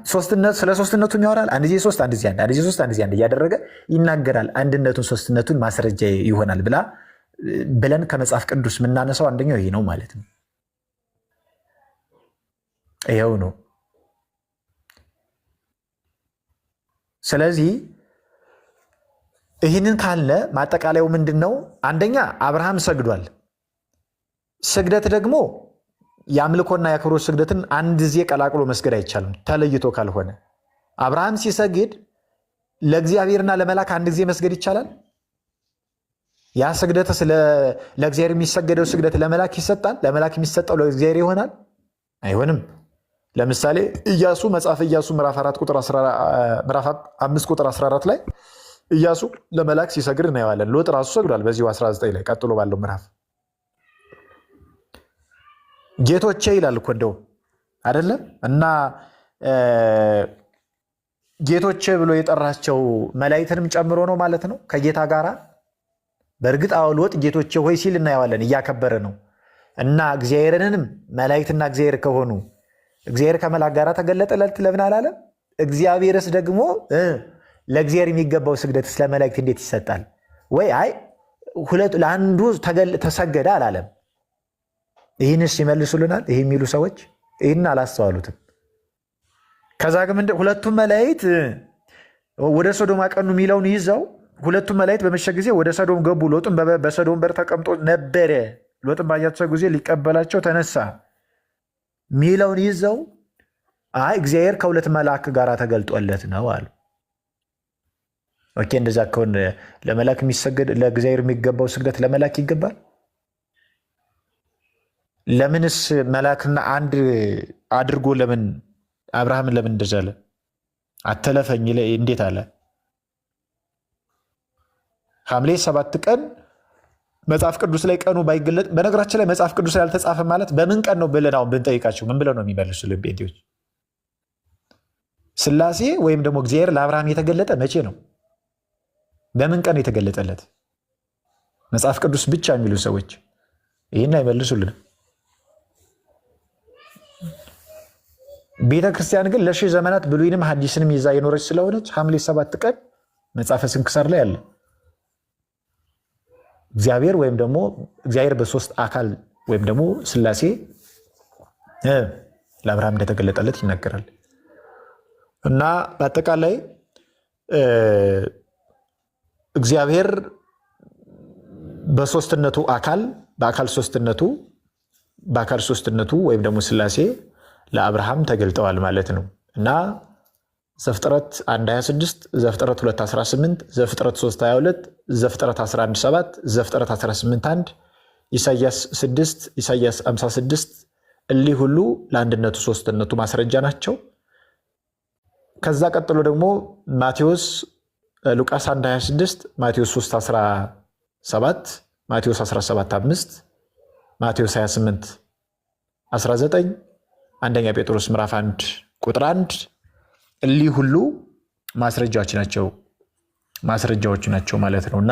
ስለ 3ነቱም ያወራል። አንድ ጊዜ 3 አንድ ጊዜ 1 አንድ ጊዜ 3 አንድ ጊዜ 1 እያደረገ ይናገራል። አንድነቱን 3ነቱን ማስረጃ ይሆናል ብለን ከመጽሐፍ ቅዱስ የምናነሳው አንደኛው ይሄ ነው ማለት ነው። ይኸው ነው። ስለዚህ ይህንን ካለ ማጠቃለያው ምንድን ነው? አንደኛ አብርሃም ሰግዷል። ስግደት ደግሞ የአምልኮና የአክብሮት ስግደትን አንድ ጊዜ ቀላቅሎ መስገድ አይቻልም፣ ተለይቶ ካልሆነ። አብርሃም ሲሰግድ ለእግዚአብሔርና ለመላክ አንድ ጊዜ መስገድ ይቻላል? ያ ስግደት ለእግዚአብሔር የሚሰገደው ስግደት ለመላክ ይሰጣል? ለመላክ የሚሰጠው ለእግዚአብሔር ይሆናል? አይሆንም። ለምሳሌ ኢያሱ መጽሐፈ ኢያሱ ምዕራፍ 5 ቁጥር 14 ላይ ኢያሱ ለመላክ ሲሰግድ እናየዋለን። ሎጥ ራሱ ሰግዷል በዚሁ 19 ላይ ቀጥሎ ባለው ምዕራፍ ጌቶቼ ይላል እኮ እንደው አይደለም እና ጌቶቼ ብሎ የጠራቸው መላእክትንም ጨምሮ ነው ማለት ነው ከጌታ ጋራ። በእርግጥ ሎጥ ጌቶቼ ሆይ ሲል እናየዋለን፣ እያከበረ ነው። እና እግዚአብሔርንም መላእክትና እግዚአብሔር ከሆኑ እግዚአብሔር ከመላእክት ጋር ተገለጠለት ለምን አላለም? እግዚአብሔርስ ደግሞ ለእግዚአብሔር የሚገባው ስግደትስ ለመላእክት እንዴት ይሰጣል? ወይ አይ ለአንዱ ተሰገደ አላለም። ይህንስ ይመልሱልናል። ይህ የሚሉ ሰዎች ይህን አላስተዋሉትም። ከዛ ግን ሁለቱም መላእክት ወደ ሶዶም አቀኑ የሚለውን ይዘው ሁለቱም መላእክት በመሸ ጊዜ ወደ ሰዶም ገቡ። ሎጥም በሰዶም በር ተቀምጦ ነበረ። ሎጥም ባያቸው ጊዜ ሊቀበላቸው ተነሳ ሚለውን ይዘው አይ እግዚአብሔር ከሁለት መልአክ ጋር ተገልጦለት ነው አሉ። ኦኬ፣ እንደዛ ከሆነ ለመላክ የሚሰገድ ለእግዚአብሔር የሚገባው ስግደት ለመላክ ይገባል? ለምንስ መላክና አንድ አድርጎ ለምን አብርሃምን ለምን እንደዛ አለ? አተለፈኝ እንዴት አለ? ሐምሌ 7 ቀን መጽሐፍ ቅዱስ ላይ ቀኑ ባይገለጥ፣ በነገራችን ላይ መጽሐፍ ቅዱስ ላይ አልተጻፈ ማለት በምን ቀን ነው ብለን አሁን ብንጠይቃቸው ምን ብለው ነው የሚመልሱልን ቤቴዎች? ስላሴ ወይም ደግሞ እግዚአብሔር ለአብርሃም የተገለጠ መቼ ነው? በምን ቀን የተገለጠለት? መጽሐፍ ቅዱስ ብቻ የሚሉ ሰዎች ይህን አይመልሱልን። ቤተ ክርስቲያን ግን ለሺህ ዘመናት ብሉይንም ሐዲስንም ይዛ የኖረች ስለሆነች ሐምሌ 7 ቀን መጽሐፈ ስንክሳር ላይ አለ። እግዚአብሔር ወይም ደግሞ እግዚአብሔር በሶስት አካል ወይም ደግሞ ስላሴ ለአብርሃም እንደተገለጠለት ይናገራል። እና በአጠቃላይ እግዚአብሔር በሶስትነቱ አካል በአካል ሶስትነቱ ወይም ደግሞ ስላሴ ለአብርሃም ተገልጠዋል ማለት ነው። እና ዘፍጥረት 1:26 ዘፍጥረት 2:18 ዘፍጥረት 3:22 ዘፍጥረት 11:7 ዘፍጥረት 18:1 ኢሳይያስ 6 ኢሳይያስ 56 እሊህ ሁሉ ለአንድነቱ ሶስትነቱ ማስረጃ ናቸው። ከዛ ቀጥሎ ደግሞ ሉቃስ 1:26 ማቴዎስ 3:17 ማቴዎስ 17:5 ማቴዎስ 28:19 አንደኛ ጴጥሮስ ምዕራፍ 1 ቁጥር 1 እሊህ ሁሉ ማስረጃዎች ናቸው ማለት ነው። እና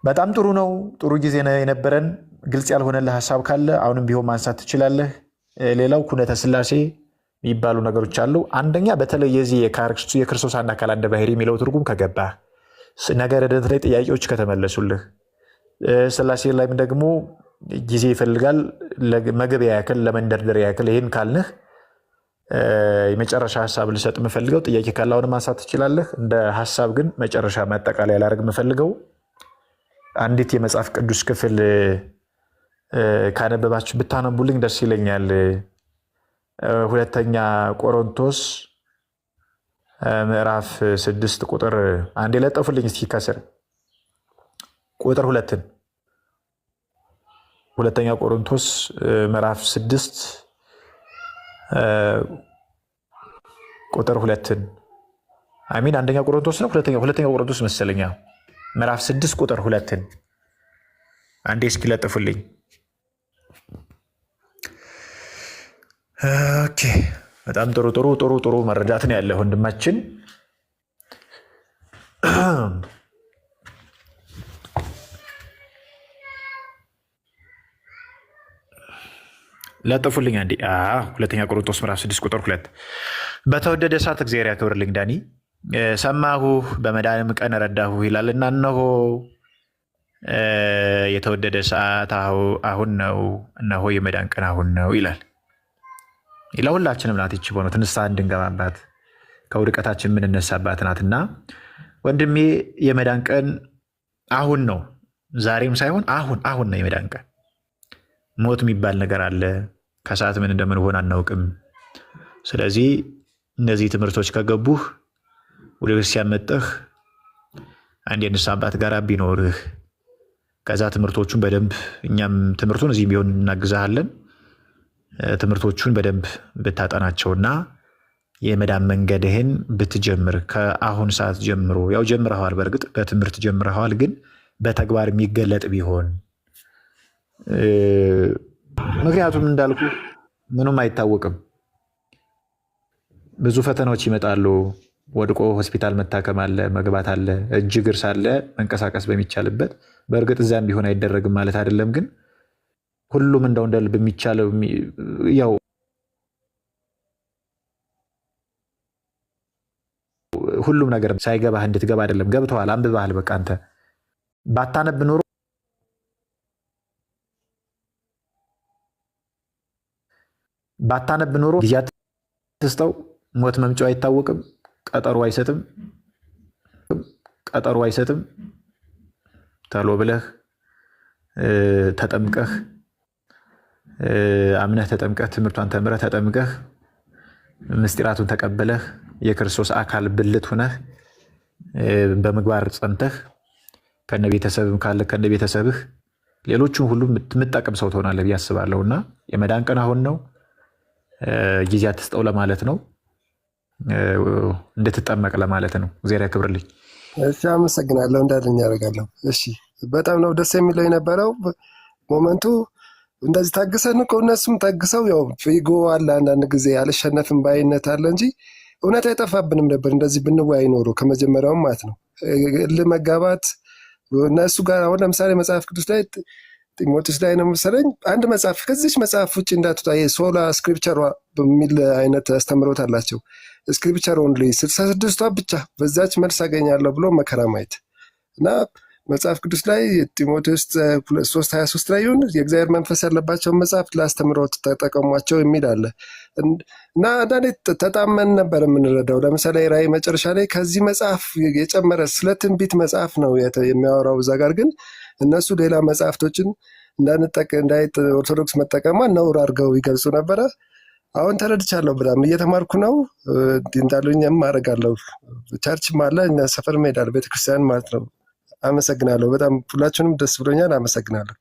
በጣም ጥሩ ነው። ጥሩ ጊዜ የነበረን። ግልጽ ያልሆነልህ ሀሳብ ካለ አሁንም ቢሆን ማንሳት ትችላለህ። ሌላው ኩነተ ስላሴ የሚባሉ ነገሮች አሉ። አንደኛ በተለይ የዚህ የክርስቶስ አንድ አካል አንድ ባህሪ የሚለው ትርጉም ከገባ ነገረ ድነት ላይ ጥያቄዎች ከተመለሱልህ፣ ስላሴ ላይም ደግሞ ጊዜ ይፈልጋል መግቢያ ያክል ለመንደርደሪያ ያክል ይህን ካልንህ የመጨረሻ ሀሳብ ልሰጥ የምፈልገው ጥያቄ ካለ አሁን ማንሳት ትችላለህ። እንደ ሀሳብ ግን መጨረሻ ማጠቃለያ ላደርግ የምፈልገው አንዲት የመጽሐፍ ቅዱስ ክፍል ካነበባችሁ ብታነቡልኝ ደስ ይለኛል። ሁለተኛ ቆሮንቶስ ምዕራፍ 6 ቁጥር አንድ የለጠፉልኝ እስኪ ከስር ቁጥር 2 ሁለተኛ ቆሮንቶስ ምዕራፍ 6 ቁጥር 2 አሚን። አንደኛ ቆሮንቶስ ነው ሁለተኛ ቆሮንቶስ መሰለኛ ምዕራፍ 6 ቁጥር 2 አንዴ እስኪ ለጥፉልኝ። ኦኬ፣ በጣም ጥሩ መረዳት ነው ያለ ወንድማችን። ለጥፉልኝ አንዴ። ሁለተኛ ቆሮንቶስ ምዕራፍ 6 ቁጥር 2 በተወደደ ሰዓት እግዚአብሔር ያክብርልኝ። ዳኒ ሰማሁህ በመዳንም ቀን ረዳሁ ይላልና እነሆ የተወደደ ሰዓት አሁን ነው፣ እነሆ የመዳን ቀን አሁን ነው ይላል። ለሁላችንም ናት ይቺ በሆነ ንስሐ እንድንገባባት ከውድቀታችን የምንነሳባት ናትና ወንድሜ የመዳን ቀን አሁን ነው፣ ዛሬም ሳይሆን አሁን ነው የመዳን ቀን። ሞት የሚባል ነገር አለ። ከሰዓት ምን እንደምንሆን አናውቅም። ስለዚህ እነዚህ ትምህርቶች ከገቡህ ወደ ክርስቲያን መጠህ አንድ የንስሐ አባት ጋር ቢኖርህ ከዛ ትምህርቶቹን በደንብ እኛም ትምህርቱን እዚህ ቢሆን እናግዛለን። ትምህርቶቹን በደንብ ብታጠናቸውና የመዳን መንገድህን ብትጀምር ከአሁን ሰዓት ጀምሮ ያው ጀምረዋል፣ በእርግጥ በትምህርት ጀምረዋል፣ ግን በተግባር የሚገለጥ ቢሆን ምክንያቱም እንዳልኩ ምንም አይታወቅም። ብዙ ፈተናዎች ይመጣሉ። ወድቆ ሆስፒታል መታከም አለ፣ መግባት አለ፣ እጅ እግር ሳለ መንቀሳቀስ በሚቻልበት በእርግጥ እዛም ቢሆን አይደረግም ማለት አይደለም። ግን ሁሉም እንደው እንደ ልብ የሚቻለው ያው ሁሉም ነገር ሳይገባህ እንድትገባ አይደለም። ገብተዋል፣ አንብበሃል። በቃ አንተ ባታነብ ኖሮ ጊዜ አትስጠው። ሞት መምጫው አይታወቅም። ቀጠሮ አይሰጥም። ተሎ ብለህ ተጠምቀህ አምነህ ተጠምቀህ ትምህርቷን ተምረህ ተጠምቀህ ምስጢራቱን ተቀበለህ የክርስቶስ አካል ብልት ሆነህ በምግባር ጸንተህ ከነቤተሰብም ካለ ከነቤተሰብህ ሌሎቹም ሁሉ የምትጠቅም ሰው ትሆናለህ ብዬ አስባለሁና የመዳን ቀን አሁን ነው። ጊዜ አትስጠው ለማለት ነው። እንድትጠመቅ ለማለት ነው። እግዚአብሔር ያክብርልኝ። እሺ፣ አመሰግናለሁ። እንዳለኝ ያደርጋለሁ። እሺ፣ በጣም ነው ደስ የሚለው የነበረው ሞመንቱ። እንደዚህ ታግሰን እኮ እነሱም ታግሰው ያው ፊጎ አለ፣ አንዳንድ ጊዜ አልሸነፍም ባይነት አለ እንጂ እውነት አይጠፋብንም ነበር እንደዚህ ብንወያይ ኖሮ ከመጀመሪያውም ማለት ነው። ለመጋባት እነሱ ጋር አሁን ለምሳሌ መጽሐፍ ቅዱስ ላይ ጢሞቴዎስ ላይ ነው መሰለኝ አንድ መጽሐፍ ከዚች መጽሐፍ ውጭ እንዳትወጣ የሶላ ስክሪፕቸሯ በሚል አይነት አስተምሮት አላቸው። ስክሪፕቸር ኦንሊ 66ቷ ብቻ በዛች መልስ አገኛለሁ ብሎ መከራ ማየት እና መጽሐፍ ቅዱስ ላይ ጢሞቴዎስ 3:23 ላይ ይሁን የእግዚአብሔር መንፈስ ያለባቸውን መጽሐፍ ለአስተምሮት ተጠቀሟቸው የሚል አለ እና አንዳንዴ ተጣመን ነበር የምንረዳው። ለምሳሌ ራእይ መጨረሻ ላይ ከዚህ መጽሐፍ የጨመረ ስለ ትንቢት መጽሐፍ ነው የሚያወራው። እዛ ጋር ግን እነሱ ሌላ መጽሐፍቶችን እንዳይት ኦርቶዶክስ መጠቀሟ ነውር አድርገው ይገልጹ ነበረ። አሁን ተረድቻለሁ። በጣም እየተማርኩ ነው እንዳሉኝም አደርጋለሁ። ቸርችም አለ እኛ ሰፈር ሄዳለሁ፣ ቤተክርስቲያን ማለት ነው። አመሰግናለሁ። በጣም ሁላችሁንም ደስ ብሎኛል። አመሰግናለሁ።